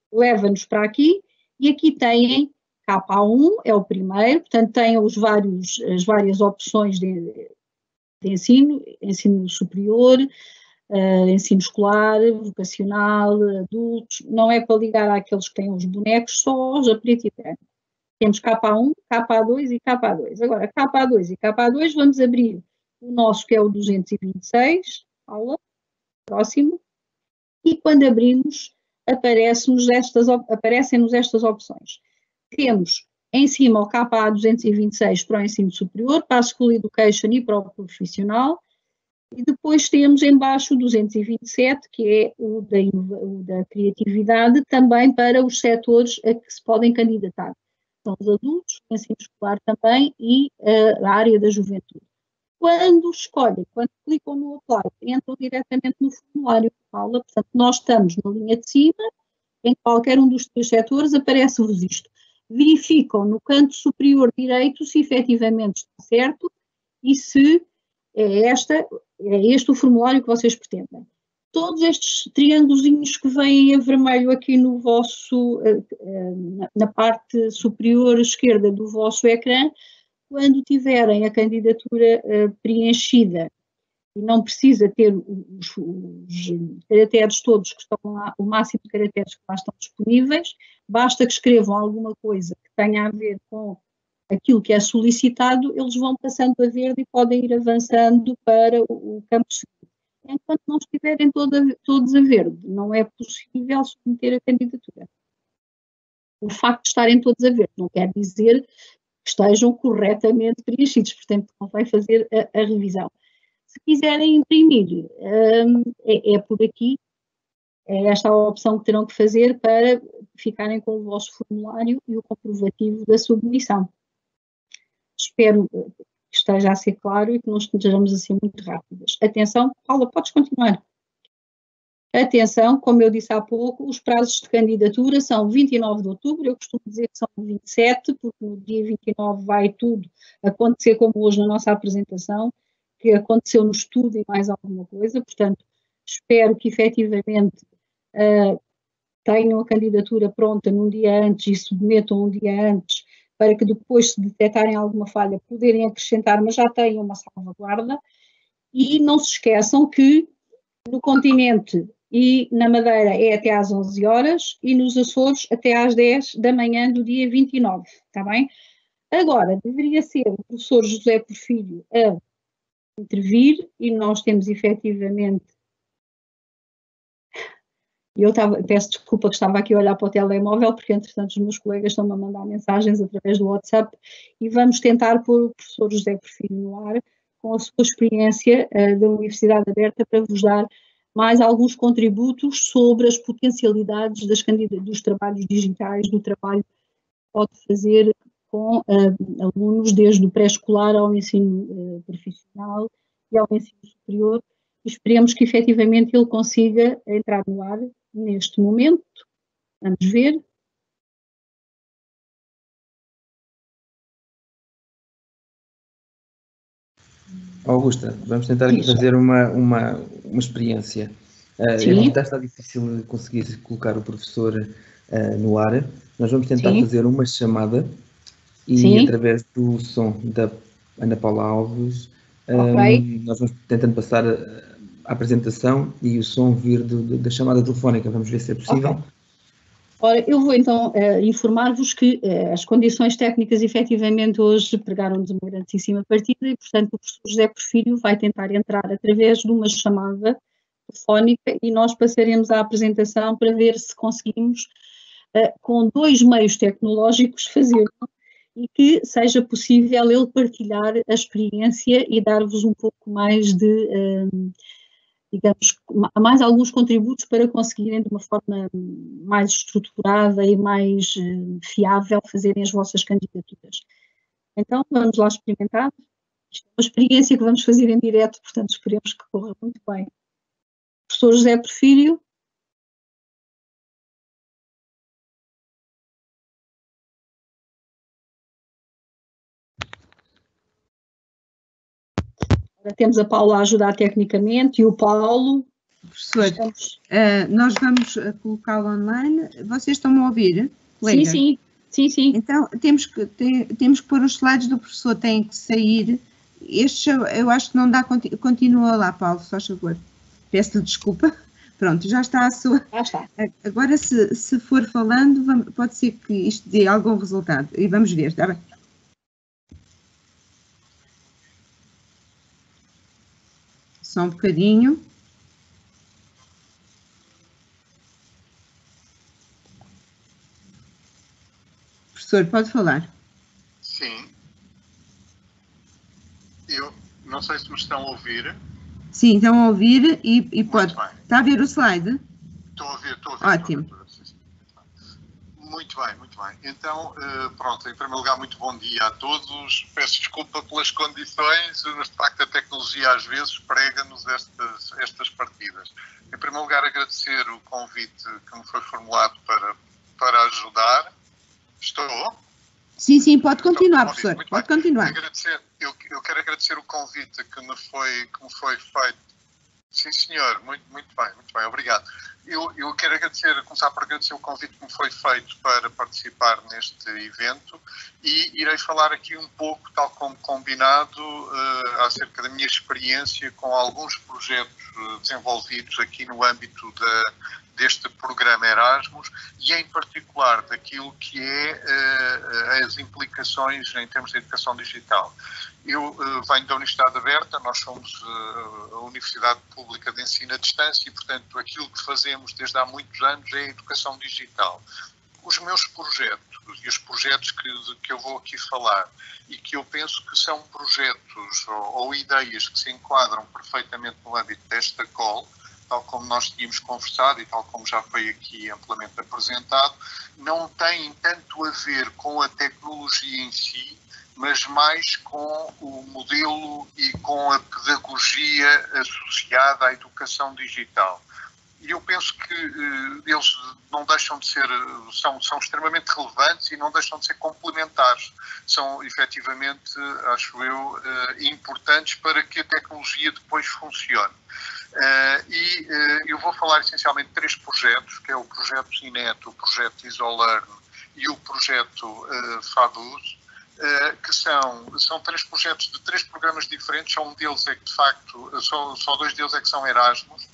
leva-nos para aqui e aqui têm K1 é o primeiro, portanto tem as várias opções de ensino superior, ensino escolar, vocacional, adultos, não é para ligar àqueles que têm os bonecos, só os a preto e branco. Temos K1, K2 e K2. Agora, K2 e K2 vamos abrir o nosso que é o 226, aula, próximo, e quando abrimos aparecem-nos estas opções. Temos em cima o KA226 para o ensino superior, para a School Education e para o profissional, e depois temos em baixo o 227, que é o da criatividade, também para os setores a que se podem candidatar. São os adultos, o ensino escolar também e a área da juventude. Quando escolhem, quando clicam no Apply, entram diretamente no formulário de aula, portanto nós estamos na linha de cima, em qualquer um dos três setores aparece-vos isto. Verificam no canto superior direito se efetivamente está certo e se é este o formulário que vocês pretendem. Todos estes triângulozinhos que vêm a vermelho aqui no vosso, na parte superior esquerda do vosso ecrã, quando tiverem a candidatura preenchida e não precisa ter os caracteres todos que estão lá, o máximo de caracteres que lá estão disponíveis, basta que escrevam alguma coisa que tenha a ver com aquilo que é solicitado, eles vão passando a verde e podem ir avançando para o campo seguinte. Enquanto não estiverem todos a verde, não é possível submeter a candidatura. O facto de estarem todos a verde não quer dizer que estejam corretamente preenchidos, portanto convém fazer a revisão. Se quiserem imprimir, é por aqui, é esta a opção que terão que fazer para ficarem com o vosso formulário e o comprovativo da submissão. Espero que esteja a ser claro e que não estejamos assim muito rápidas. Atenção, Paula, podes continuar. Atenção, como eu disse há pouco, os prazos de candidatura são 29 de outubro, eu costumo dizer que são 27, porque no dia 29 vai tudo acontecer como hoje na nossa apresentação, que aconteceu no estudo e mais alguma coisa, portanto, espero que efetivamente tenham a candidatura pronta num dia antes e submetam um dia antes, para que depois, se detectarem alguma falha, poderem acrescentar, mas já tenham uma salvaguarda. E não se esqueçam que no continente e na Madeira é até às 11 horas e nos Açores até às 10 da manhã do dia 29, está bem? Agora, deveria ser o professor José Porfírio a intervir e nós temos efetivamente... peço desculpa que estava aqui a olhar para o telemóvel, porque entretanto os meus colegas estão-me a mandar mensagens através do WhatsApp e vamos tentar pôr o professor José Porfírio no ar com a sua experiência da Universidade Aberta para vos dar mais alguns contributos sobre as potencialidades dos trabalhos digitais, do trabalho que pode fazer com alunos desde o pré-escolar ao ensino profissional e ao ensino superior. Esperemos que efetivamente ele consiga entrar no ar neste momento. Vamos ver. Augusta, vamos tentar aqui fazer uma experiência. Está difícil conseguir colocar o professor no ar. Nós vamos tentar fazer uma chamada e através do som da Ana Paula Alves, nós vamos tentando passar a apresentação e o som vir da chamada telefónica. Vamos ver se é possível. Okay. Ora, eu vou então informar-vos que as condições técnicas efetivamente hoje pregaram-nos uma grandíssima partida e, portanto, o professor José Porfírio vai tentar entrar através de uma chamada telefónica e nós passaremos à apresentação para ver se conseguimos, com 2 meios tecnológicos, fazer e que seja possível ele partilhar a experiência e dar-vos um pouco mais de... digamos, mais alguns contributos para conseguirem de uma forma mais estruturada e mais fiável fazerem as vossas candidaturas. Então, vamos lá experimentar. Isto é uma experiência que vamos fazer em direto, portanto, esperemos que corra muito bem. Professor José Porfírio. Agora temos a Paula a ajudar tecnicamente e o Paulo. Professor, nós vamos colocá-lo online. Vocês estão-me a ouvir, colega? Sim. Então, temos que pôr os slides do professor, têm que sair. Este eu acho que não dá, continua lá, Paulo, só favor. Peço-lhe desculpa. Pronto, já está a sua... Já está. Agora, se for falando, pode ser que isto dê algum resultado. E vamos ver, está bem? Só um bocadinho. Professor, pode falar. Sim. Eu não sei se me estão a ouvir. Sim, estão a ouvir e pode... Está a ver o slide? Estou a ver. Ótimo. Muito bem. Então, pronto, em primeiro lugar, muito bom dia a todos. Peço desculpa pelas condições, mas de facto a tecnologia às vezes prega-nos estas partidas. Em primeiro lugar, agradecer o convite que me foi formulado para ajudar. Estou? Sim, pode continuar, professor. Pode continuar. Eu quero agradecer o convite que me foi feito. Sim, senhor. Muito bem. Obrigado. Eu quero começar por agradecer o convite que me foi feito para participar neste evento e irei falar aqui um pouco, tal como combinado, acerca da minha experiência com alguns projetos desenvolvidos aqui no âmbito deste programa Erasmus e, em particular, daquilo que é as implicações em termos de educação digital. Eu venho da Universidade Aberta, nós somos a Universidade Pública de Ensino à Distância e, portanto, aquilo que fazemos desde há muitos anos é a educação digital. Os meus projetos e os projetos projetos que eu vou aqui falar e que eu penso que são projetos ou ideias que se enquadram perfeitamente no âmbito desta call, tal como nós tínhamos conversado e tal como já foi aqui amplamente apresentado, não têm tanto a ver com a tecnologia em si, mas mais com o modelo e com a pedagogia associada à educação digital. E eu penso que eles não deixam de ser, são extremamente relevantes e não deixam de ser complementares. São, efetivamente, acho eu, importantes para que a tecnologia depois funcione. Eu vou falar essencialmente de 3 projetos, que é o projeto Cinet, o projeto IsoLearn e o projeto FADUS, que são 3 projetos de 3 programas diferentes. Só um deles é que, de facto, só 2 deles é que são Erasmus.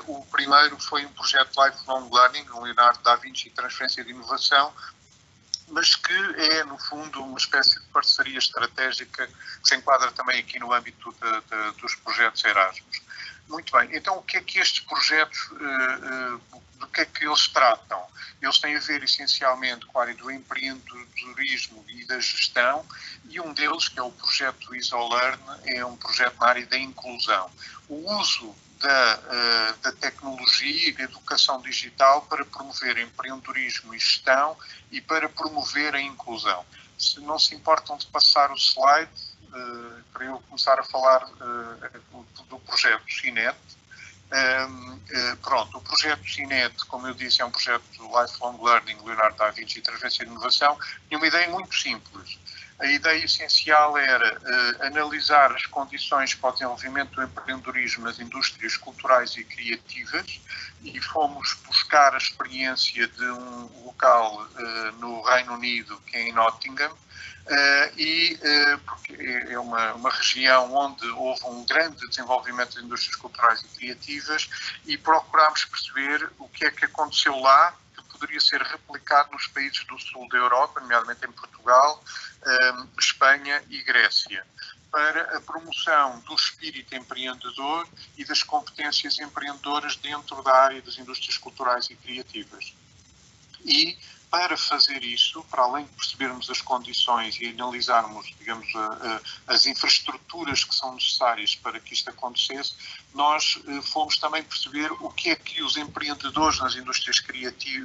O primeiro foi um projeto Lifelong Learning, um Leonardo da Vinci e Transferência de Inovação, mas que é, no fundo, uma espécie de parceria estratégica que se enquadra também aqui no âmbito dos projetos Erasmus. Muito bem, então o que é que estes projetos, do que é que eles tratam? Eles têm a ver essencialmente com a área do empreendedorismo e da gestão, e um deles, que é o projeto IsoLearn, é um projeto na área da inclusão. O uso da tecnologia e da educação digital para promover empreendedorismo e gestão e para promover a inclusão. Se não se importam de passar o slide, para eu começar a falar do projeto Cinet. Pronto, o projeto Cinet, como eu disse, é um projeto de Lifelong Learning, Leonardo da Vinci e Transferência de Inovação, e uma ideia muito simples. A ideia essencial era analisar as condições para o desenvolvimento do empreendedorismo nas indústrias culturais e criativas, e fomos buscar a experiência de um local no Reino Unido, que é em Nottingham, porque é uma região onde houve um grande desenvolvimento de indústrias culturais e criativas, e procurámos perceber o que é que aconteceu lá, que poderia ser replicado nos países do sul da Europa, nomeadamente em Portugal, Espanha e Grécia, para a promoção do espírito empreendedor e das competências empreendedoras dentro da área das indústrias culturais e criativas. E para fazer isso, para além de percebermos as condições e analisarmos, digamos, as infraestruturas que são necessárias para que isto acontecesse, nós fomos também perceber o que é que os empreendedores nas indústrias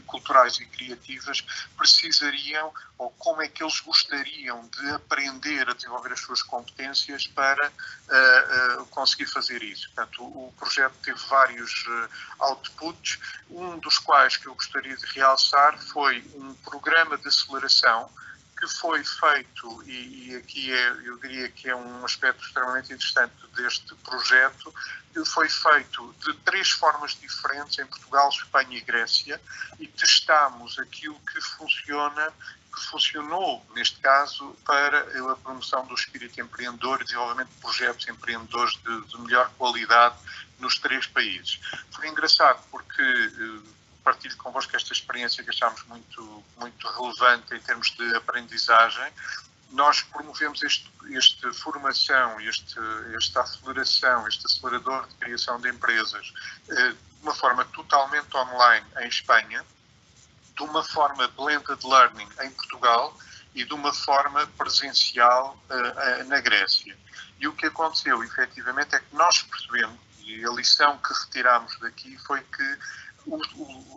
culturais e criativas precisariam, ou como é que eles gostariam de aprender a desenvolver as suas competências para conseguir fazer isso. Portanto, o projeto teve vários outputs, um dos quais que eu gostaria de realçar foi um programa de aceleração que foi feito, e aqui eu diria que é um aspecto extremamente interessante deste projeto, que foi feito de 3 formas diferentes em Portugal, Espanha e Grécia, e testámos aquilo que funcionou, neste caso, para a promoção do espírito empreendedor e desenvolvimento de projetos empreendedores de melhor qualidade nos 3 países. Foi engraçado porque partilho convosco esta experiência que achámos muito, muito relevante em termos de aprendizagem. Nós promovemos esta formação, esta aceleração, este acelerador de criação de empresas de uma forma totalmente online em Espanha, de uma forma blended learning em Portugal e de uma forma presencial na Grécia. E o que aconteceu, efetivamente, é que nós percebemos, e a lição que retirámos daqui foi que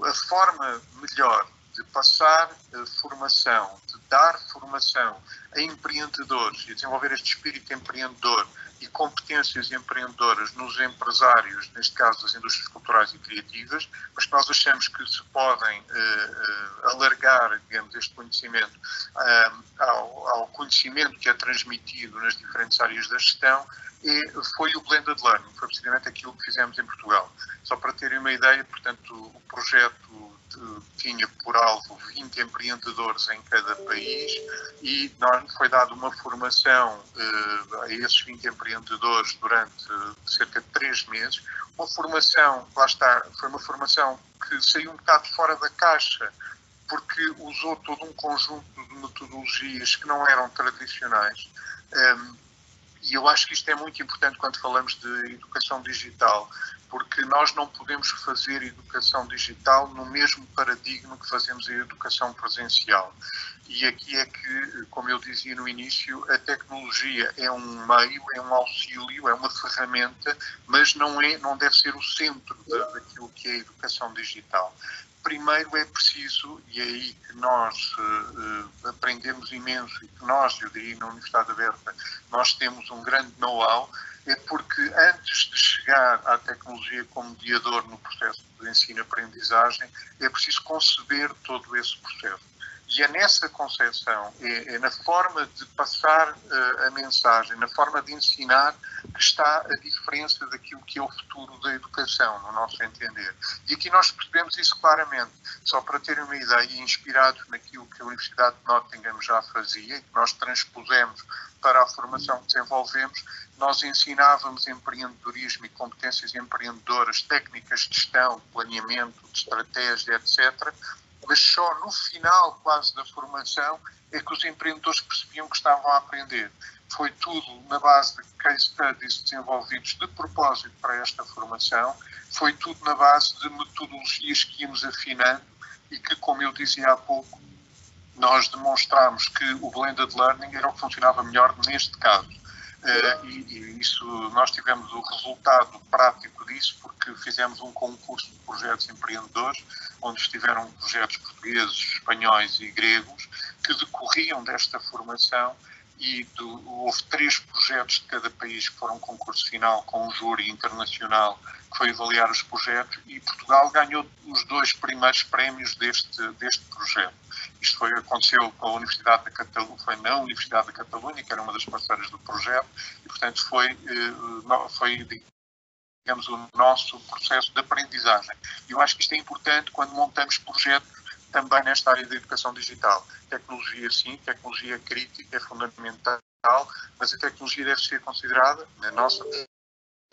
a forma melhor de passar formação, de dar formação a empreendedores e desenvolver este espírito empreendedor e competências empreendedoras nos empresários, neste caso das indústrias culturais e criativas, mas que nós achamos que se podem alargar, digamos, este conhecimento ao conhecimento que é transmitido nas diferentes áreas da gestão, foi o blended learning, foi precisamente aquilo que fizemos em Portugal. Só para terem uma ideia, portanto, o projeto tinha por alvo 20 empreendedores em cada país e foi dada uma formação a esses 20 empreendedores durante cerca de 3 meses. Uma formação, lá está, foi uma formação que saiu um bocado fora da caixa, porque usou todo um conjunto de metodologias que não eram tradicionais. E eu acho que isto é muito importante quando falamos de educação digital, porque nós não podemos fazer educação digital no mesmo paradigma que fazemos a educação presencial. E aqui é que, como eu dizia no início, a tecnologia é um meio, é um auxílio, é uma ferramenta, mas não deve ser o centro daquilo que é a educação digital. Primeiro é preciso, e é aí que nós aprendemos imenso, e que nós, eu diria, na Universidade Aberta, nós temos um grande know-how, é porque antes de chegar à tecnologia como mediador no processo de ensino-aprendizagem, é preciso conceber todo esse processo. E é nessa concepção, é na forma de passar a mensagem, na forma de ensinar, que está a diferença daquilo que é o futuro da educação, no nosso entender. E aqui nós percebemos isso claramente. Só para terem uma ideia, inspirados naquilo que a Universidade de Nottingham já fazia, e que nós transpusemos para a formação que desenvolvemos, nós ensinávamos empreendedorismo e competências empreendedoras, técnicas de gestão, planeamento, de estratégia, etc., mas só no final quase da formação é que os empreendedores percebiam que estavam a aprender. Foi tudo na base de case studies desenvolvidos de propósito para esta formação, foi tudo na base de metodologias que íamos afinando e que, como eu dizia há pouco, nós demonstramos que o blended learning era o que funcionava melhor neste caso. E isso, nós tivemos o resultado prático disso porque fizemos um concurso de projetos empreendedores onde estiveram projetos portugueses, espanhóis e gregos que decorriam desta formação e houve 3 projetos de cada país que foram um concurso final com um júri internacional que foi avaliar os projetos e Portugal ganhou os 2 primeiros prémios deste projeto. Isto aconteceu com a Universidade da Catalunha, foi na Universidade da Catalunha, que era uma das parceiras do projeto, e portanto foi digamos, o nosso processo de aprendizagem. E eu acho que isto é importante quando montamos projetos também nesta área da educação digital. Tecnologia, sim, tecnologia crítica é fundamental, mas a tecnologia deve ser considerada, na nossa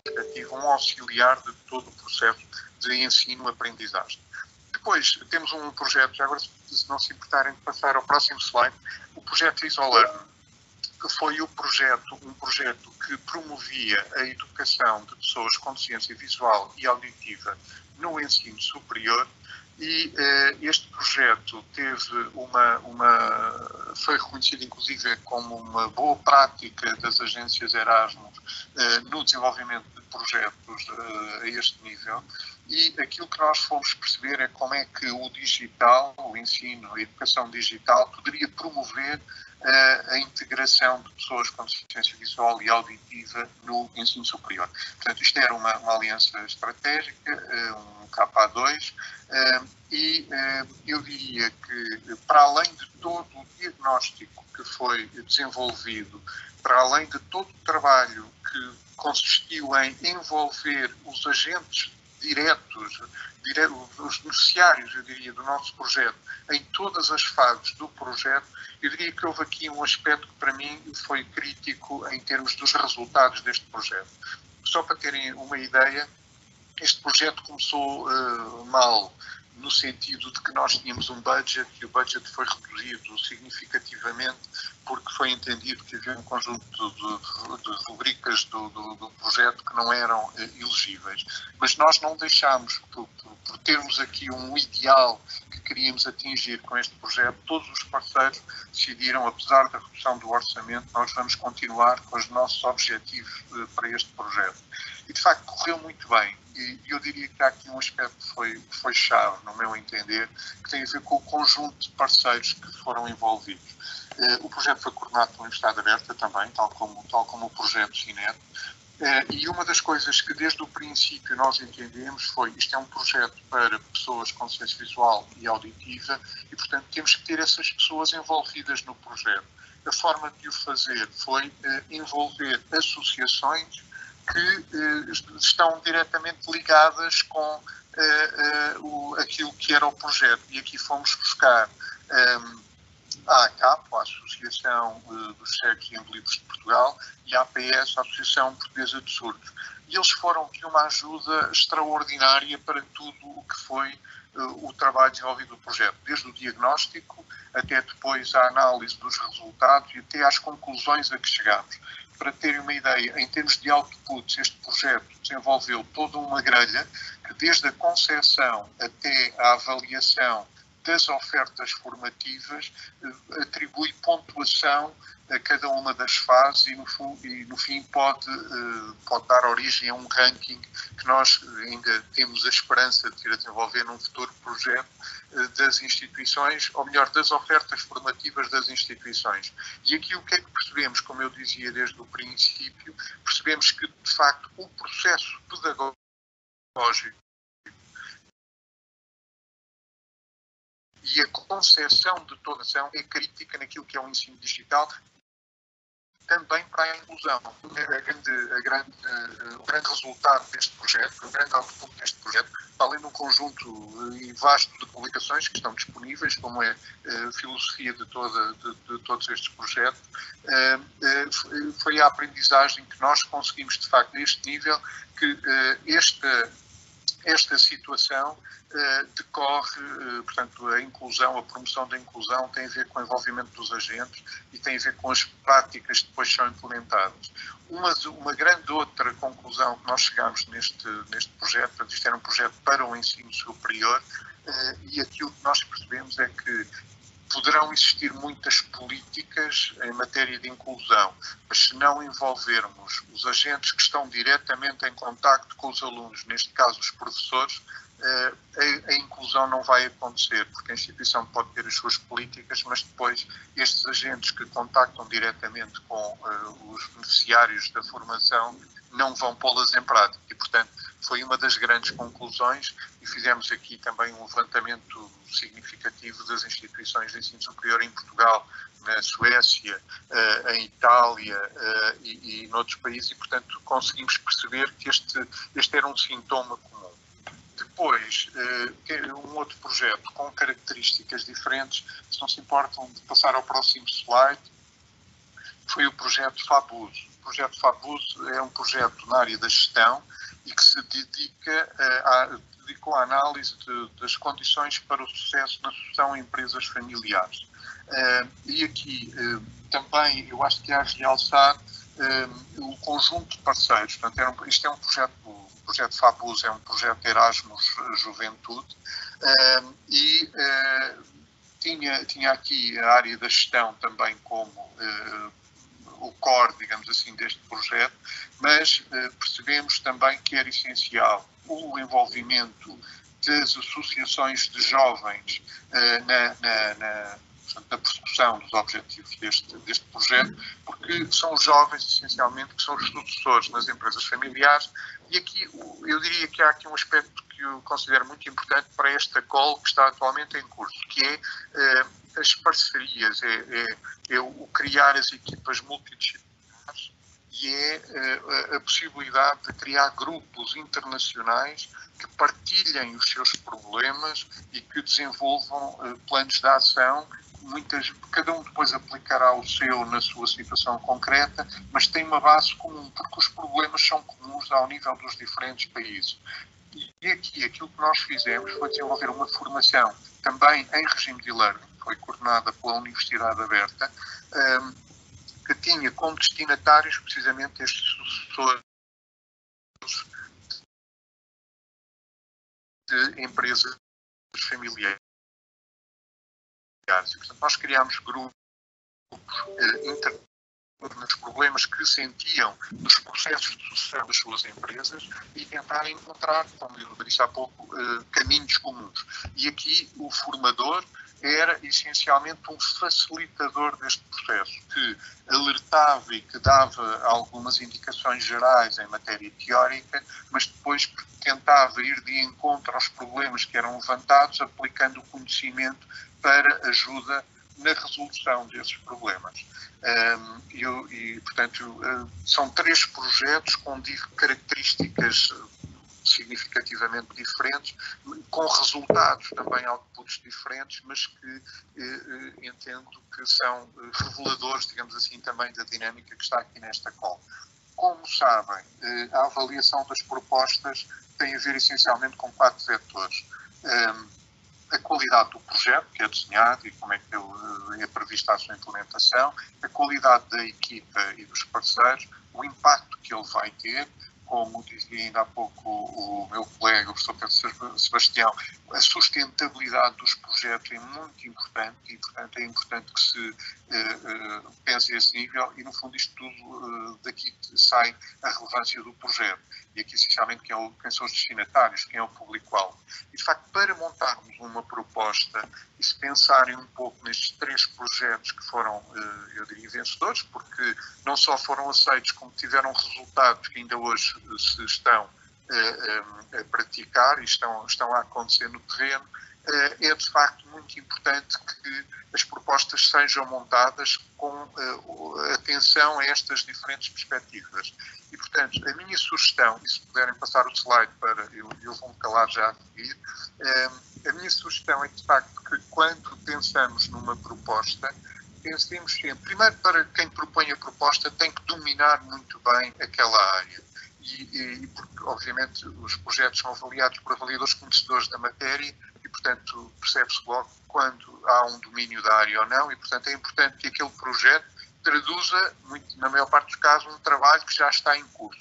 perspectiva, um auxiliar de todo o processo de ensino-aprendizagem. Depois, temos um projeto, já agora, se não se importarem de passar ao próximo slide, o projeto IsoLearn, que foi um projeto que promovia a educação de pessoas com deficiência visual e auditiva no ensino superior e este projeto teve foi reconhecido inclusive como uma boa prática das agências Erasmus no desenvolvimento de projetos a este nível. E aquilo que nós fomos perceber é como é que o digital, o ensino, a educação digital, poderia promover a integração de pessoas com deficiência visual e auditiva no ensino superior. Portanto, isto era uma aliança estratégica, um KA2, e eu diria que, para além de todo o diagnóstico que foi desenvolvido, para além de todo o trabalho que consistiu em envolver os agentes diretos, os beneficiários, eu diria, do nosso projeto, em todas as fases do projeto, eu diria que houve aqui um aspecto que para mim foi crítico em termos dos resultados deste projeto. Só para terem uma ideia, este projeto começou mal, no sentido de que nós tínhamos um budget e o budget foi reduzido significativamente porque foi entendido que havia um conjunto de rubricas do projeto que não eram elegíveis. Mas nós não deixámos, por termos aqui um ideal que queríamos atingir com este projeto, todos os parceiros decidiram, apesar da redução do orçamento, nós vamos continuar com os nossos objetivos para este projeto. E de facto correu muito bem. E eu diria que há aqui um aspecto que foi chave, no meu entender, que tem a ver com o conjunto de parceiros que foram envolvidos. O projeto foi coordenado pela Universidade Aberta também, tal como o projeto CINET. E uma das coisas que desde o princípio nós entendemos foi isto é um projeto para pessoas com deficiência visual e auditiva e, portanto, temos que ter essas pessoas envolvidas no projeto. A forma de o fazer foi envolver associações que estão diretamente ligadas com aquilo que era o projeto. E aqui fomos buscar a ACAP, a Associação dos Cegos e Invalídos de Portugal, e a APS, a Associação Portuguesa de Surdos. E eles foram de uma ajuda extraordinária para tudo o que foi o trabalho desenvolvido do projeto, desde o diagnóstico até depois a análise dos resultados e até às conclusões a que chegámos. para terem uma ideia, em termos de outputs, este projeto desenvolveu toda uma grelha que, desde a concepção até a avaliação das ofertas formativas, atribui pontuação a cada uma das fases e no fim pode dar origem a um ranking que nós ainda temos a esperança de vir a desenvolver num futuro projeto das instituições, ou melhor, das ofertas formativas das instituições. E aqui o que é que percebemos, como eu dizia desde o princípio, percebemos que, de facto, o processo pedagógico e a concepção de toda a ação é crítica naquilo que é o ensino digital, também para a inclusão. O grande resultado deste projeto, o grande output deste projeto, além de um conjunto vasto de publicações que estão disponíveis, como é a filosofia de todos estes projetos, foi a aprendizagem que nós conseguimos, de facto, a este nível, que esta situação decorre, portanto, a inclusão, a promoção da inclusão tem a ver com o envolvimento dos agentes e tem a ver com as práticas que depois são implementadas. Uma grande outra conclusão que nós chegamos neste projeto, portanto, isto era um projeto para o ensino superior, e aquilo que nós percebemos é que poderão existir muitas políticas em matéria de inclusão, mas se não envolvermos os agentes que estão diretamente em contacto com os alunos, neste caso os professores, a inclusão não vai acontecer, porque a instituição pode ter as suas políticas, mas depois estes agentes que contactam diretamente com os beneficiários da formação não vão pô-las em prática e, portanto, foi uma das grandes conclusões e fizemos aqui também um levantamento significativo das instituições de ensino superior em Portugal, na Suécia, em Itália e noutros países e, portanto, conseguimos perceber que este era um sintoma comum. Depois, um outro projeto com características diferentes, se não se importam de passar ao próximo slide, foi o projeto FABUS. O projeto FABUS é um projeto na área da gestão e que se dedicou à análise das condições para o sucesso na sucessão em empresas familiares. E aqui também eu acho que há a realçar o conjunto de parceiros. Portanto, isto é um projeto, o projeto FABUS é um projeto Erasmus Juventude e tinha aqui a área da gestão também como o core, digamos assim, deste projeto, mas percebemos também que era essencial o envolvimento das associações de jovens na persecução dos objetivos deste projeto, porque são os jovens, essencialmente, que são os sucessores nas empresas familiares, e aqui eu diria que há aqui um aspecto que eu considero muito importante para esta call que está atualmente em curso, que é as parcerias, é o criar as equipas multidisciplinares e é a possibilidade de criar grupos internacionais que partilhem os seus problemas e que desenvolvam planos de ação. Cada um depois aplicará o seu na sua situação concreta, mas tem uma base comum, porque os problemas são comuns ao nível dos diferentes países. E aqui, aquilo que nós fizemos foi desenvolver uma formação também em regime de e-learning, foi coordenada pela Universidade Aberta, que tinha como destinatários precisamente estes sucessores de empresas familiares. E, portanto, nós criámos grupos nos problemas que sentiam nos processos de sucessão das suas empresas e tentar encontrar, como eu disse há pouco, caminhos comuns. E aqui o formador era essencialmente um facilitador deste processo, que alertava e que dava algumas indicações gerais em matéria teórica, mas depois tentava ir de encontro aos problemas que eram levantados, aplicando o conhecimento para ajuda na resolução desses problemas. Portanto, são 3 projetos com características significativamente diferentes, com resultados também outputs diferentes, mas que entendo que são reveladores, digamos assim, também da dinâmica que está aqui nesta call. Como sabem, a avaliação das propostas tem a ver essencialmente com 4 vetores. a qualidade do projeto que é desenhado e como é que ele é prevista a sua implementação, a qualidade da equipa e dos parceiros, o impacto que ele vai ter, como dizia ainda há pouco o meu colega, o professor Pedro Sebastião, a sustentabilidade dos projetos é muito importante e, portanto, é importante que se pense a esse nível e, no fundo, isto tudo daqui sai a relevância do projeto. E aqui, essencialmente, quem são os destinatários, quem é o público-alvo. E, de facto, para montarmos uma proposta e se pensarem um pouco nestes 3 projetos que foram, eu diria, vencedores, porque não só foram aceitos, como tiveram resultados que ainda hoje se estão a praticar e estão a acontecer no terreno, é de facto muito importante que as propostas sejam montadas com atenção a estas diferentes perspectivas. E, portanto, a minha sugestão, e se puderem passar o slide para eu vou-me calar já a seguir, a minha sugestão é de facto que quando pensamos numa proposta, pensemos sempre, primeiro para quem propõe a proposta tem que dominar muito bem aquela área. E porque, obviamente, os projetos são avaliados por avaliadores conhecedores da matéria e, portanto, percebe-se logo quando há um domínio da área ou não e, portanto, é importante que aquele projeto traduza, na maior parte dos casos, um trabalho que já está em curso.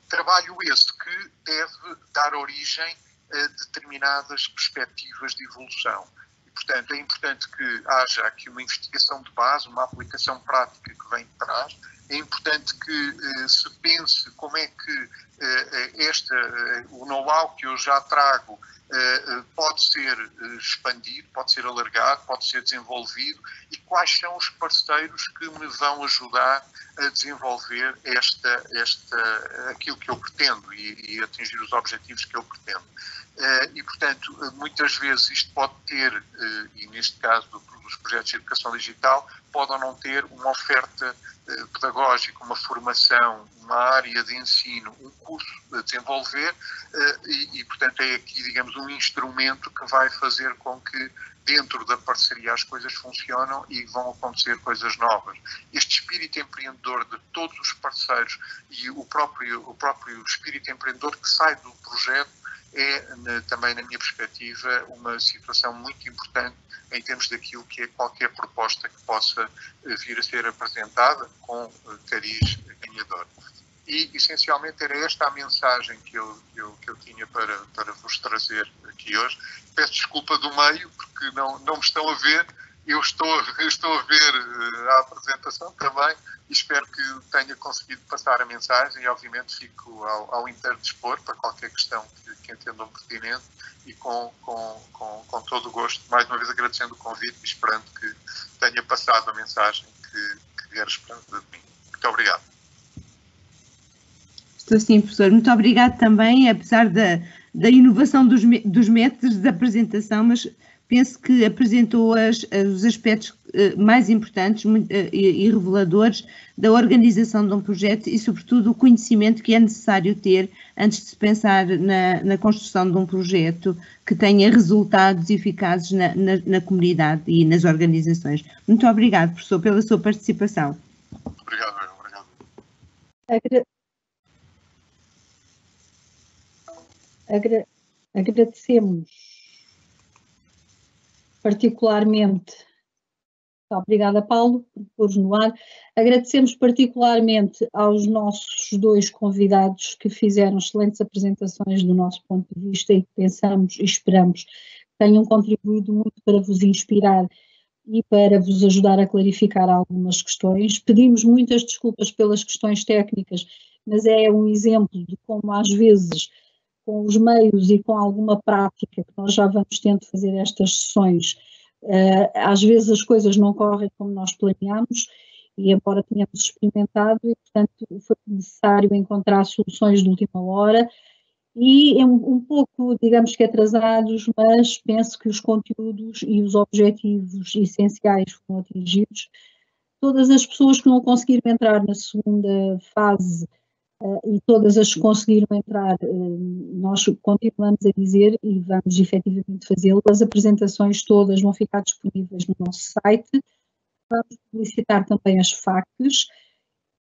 Trabalho esse que deve dar origem a determinadas perspectivas de evolução. E, portanto, é importante que haja aqui uma investigação de base, uma aplicação prática que vem de trás. É importante que se pense como é que o know-how que eu já trago pode ser expandido, pode ser alargado, pode ser desenvolvido e quais são os parceiros que me vão ajudar a desenvolver aquilo que eu pretendo e atingir os objetivos que eu pretendo. E, portanto, muitas vezes isto pode ter, e neste caso dos projetos de educação digital, pode ou não ter uma oferta pedagógica, uma formação, uma área de ensino, um curso a desenvolver e, portanto, é aqui, digamos, um instrumento que vai fazer com que dentro da parceria as coisas funcionam e vão acontecer coisas novas. Este espírito empreendedor de todos os parceiros e o próprio espírito empreendedor que sai do projeto é, também na minha perspectiva, uma situação muito importante em termos daquilo que é qualquer proposta que possa vir a ser apresentada com cariz ganhador. E, essencialmente, era esta a mensagem que eu tinha para vos trazer aqui hoje. Peço desculpa do meio, porque não me estão a ver. Eu estou a ver a apresentação também e espero que tenha conseguido passar a mensagem e, obviamente, fico ao inteiro dispor para qualquer questão que entendam pertinente e com todo o gosto, mais uma vez agradecendo o convite e esperando que tenha passado a mensagem que era esperada de mim. Muito obrigado. Estou sim, professor. Muito obrigado também, apesar da inovação dos métodos de apresentação, mas penso que apresentou os aspectos mais importantes e reveladores da organização de um projeto e, sobretudo, o conhecimento que é necessário ter antes de se pensar na construção de um projeto que tenha resultados eficazes na comunidade e nas organizações. Muito obrigado, professor, pela sua participação. Obrigado. Agradecemos particularmente, obrigada Paulo por pôr no ar, agradecemos particularmente aos nossos 2 convidados que fizeram excelentes apresentações do nosso ponto de vista e que pensamos e esperamos que tenham contribuído muito para vos inspirar e para vos ajudar a clarificar algumas questões. Pedimos muitas desculpas pelas questões técnicas, mas é um exemplo de como às vezes com os meios e com alguma prática que nós já vamos tendo fazer estas sessões, às vezes as coisas não correm como nós planeamos e embora tenhamos experimentado e, portanto, foi necessário encontrar soluções de última hora e um pouco, digamos que atrasados, mas penso que os conteúdos e os objetivos essenciais foram atingidos. Todas as pessoas que não conseguiram entrar na segunda fase e todas as que conseguiram entrar, nós continuamos a dizer e vamos efetivamente fazê-lo, as apresentações todas vão ficar disponíveis no nosso site, vamos publicitar também as FAQs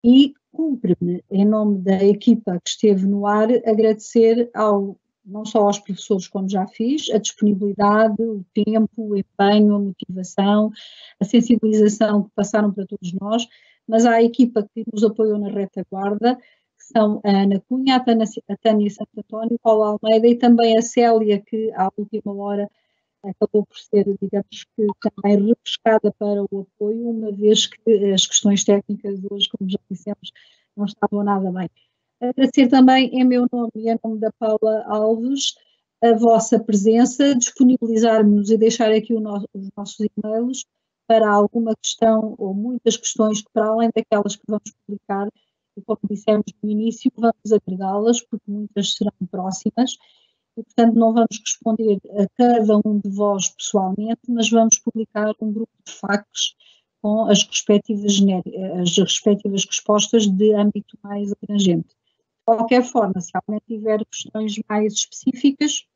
e cumpre-me, em nome da equipa que esteve no ar, agradecer ao não só aos professores, como já fiz, a disponibilidade, o tempo, o empenho, a motivação, a sensibilização que passaram para todos nós, mas à equipa que nos apoiou na retaguarda, que são a Ana Cunha, a Tânia Santo António, Paula Almeida e também a Célia, que à última hora acabou por ser, digamos que, também repescada para o apoio, uma vez que as questões técnicas hoje, como já dissemos, não estavam nada bem. Agradecer também, em meu nome e em nome da Paula Alves, a vossa presença, disponibilizar-nos e deixar aqui os nossos e-mails para alguma questão ou muitas questões que, para além daquelas que vamos publicar, e como dissemos no início, vamos agregá-las, porque muitas serão próximas, e portanto não vamos responder a cada um de vós pessoalmente, mas vamos publicar um grupo de factos com as respectivas respostas de âmbito mais abrangente. De qualquer forma, se alguém tiver questões mais específicas,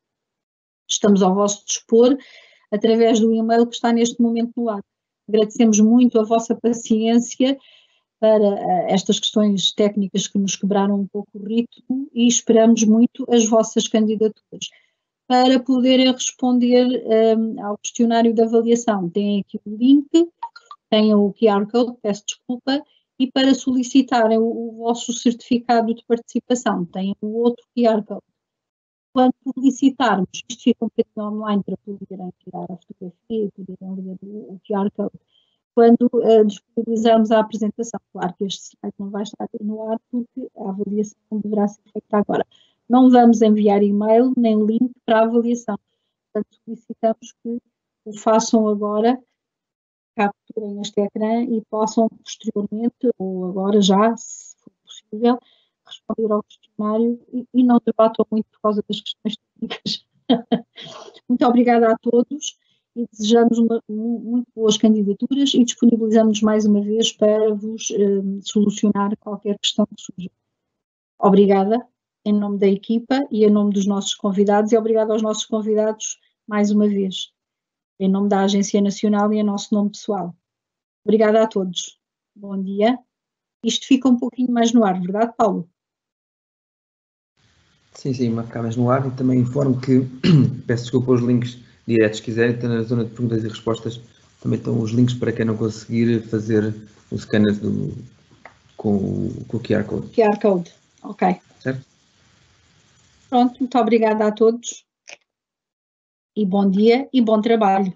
estamos ao vosso dispor através do e-mail que está neste momento no ar. Agradecemos muito a vossa paciência para estas questões técnicas que nos quebraram um pouco o ritmo e esperamos muito as vossas candidaturas. Para poderem responder ao questionário de avaliação, têm aqui o link, têm o QR Code, peço desculpa, e para solicitarem o vosso certificado de participação, têm o outro QR Code. Quando publicitarmos, isto fica um bocadinho online para poderem tirar a fotografia e poderem ler o QR Code. Quando disponibilizarmos a apresentação, claro que este slide não vai estar no ar porque a avaliação deverá ser feita agora. Não vamos enviar e-mail nem link para a avaliação. Portanto, solicitamos que o façam agora, capturem este ecrã e possam posteriormente, ou agora já, se for possível, responder ao questionário e não debatam muito por causa das questões técnicas. Muito obrigada a todos e desejamos muito boas candidaturas e disponibilizamos mais uma vez para vos solucionar qualquer questão que surja. Obrigada em nome da equipa e em nome dos nossos convidados e obrigada aos nossos convidados mais uma vez, em nome da Agência Nacional e em nosso nome pessoal. Obrigada a todos. Bom dia. Isto fica um pouquinho mais no ar, verdade, Paulo? Sim, marcar mais no ar e também informo que, peço desculpa os links diretos, se quiserem, então na zona de perguntas e respostas também estão os links para quem não conseguir fazer o scanner com o QR Code. QR Code, ok. Certo? Pronto, muito obrigada a todos e bom dia e bom trabalho.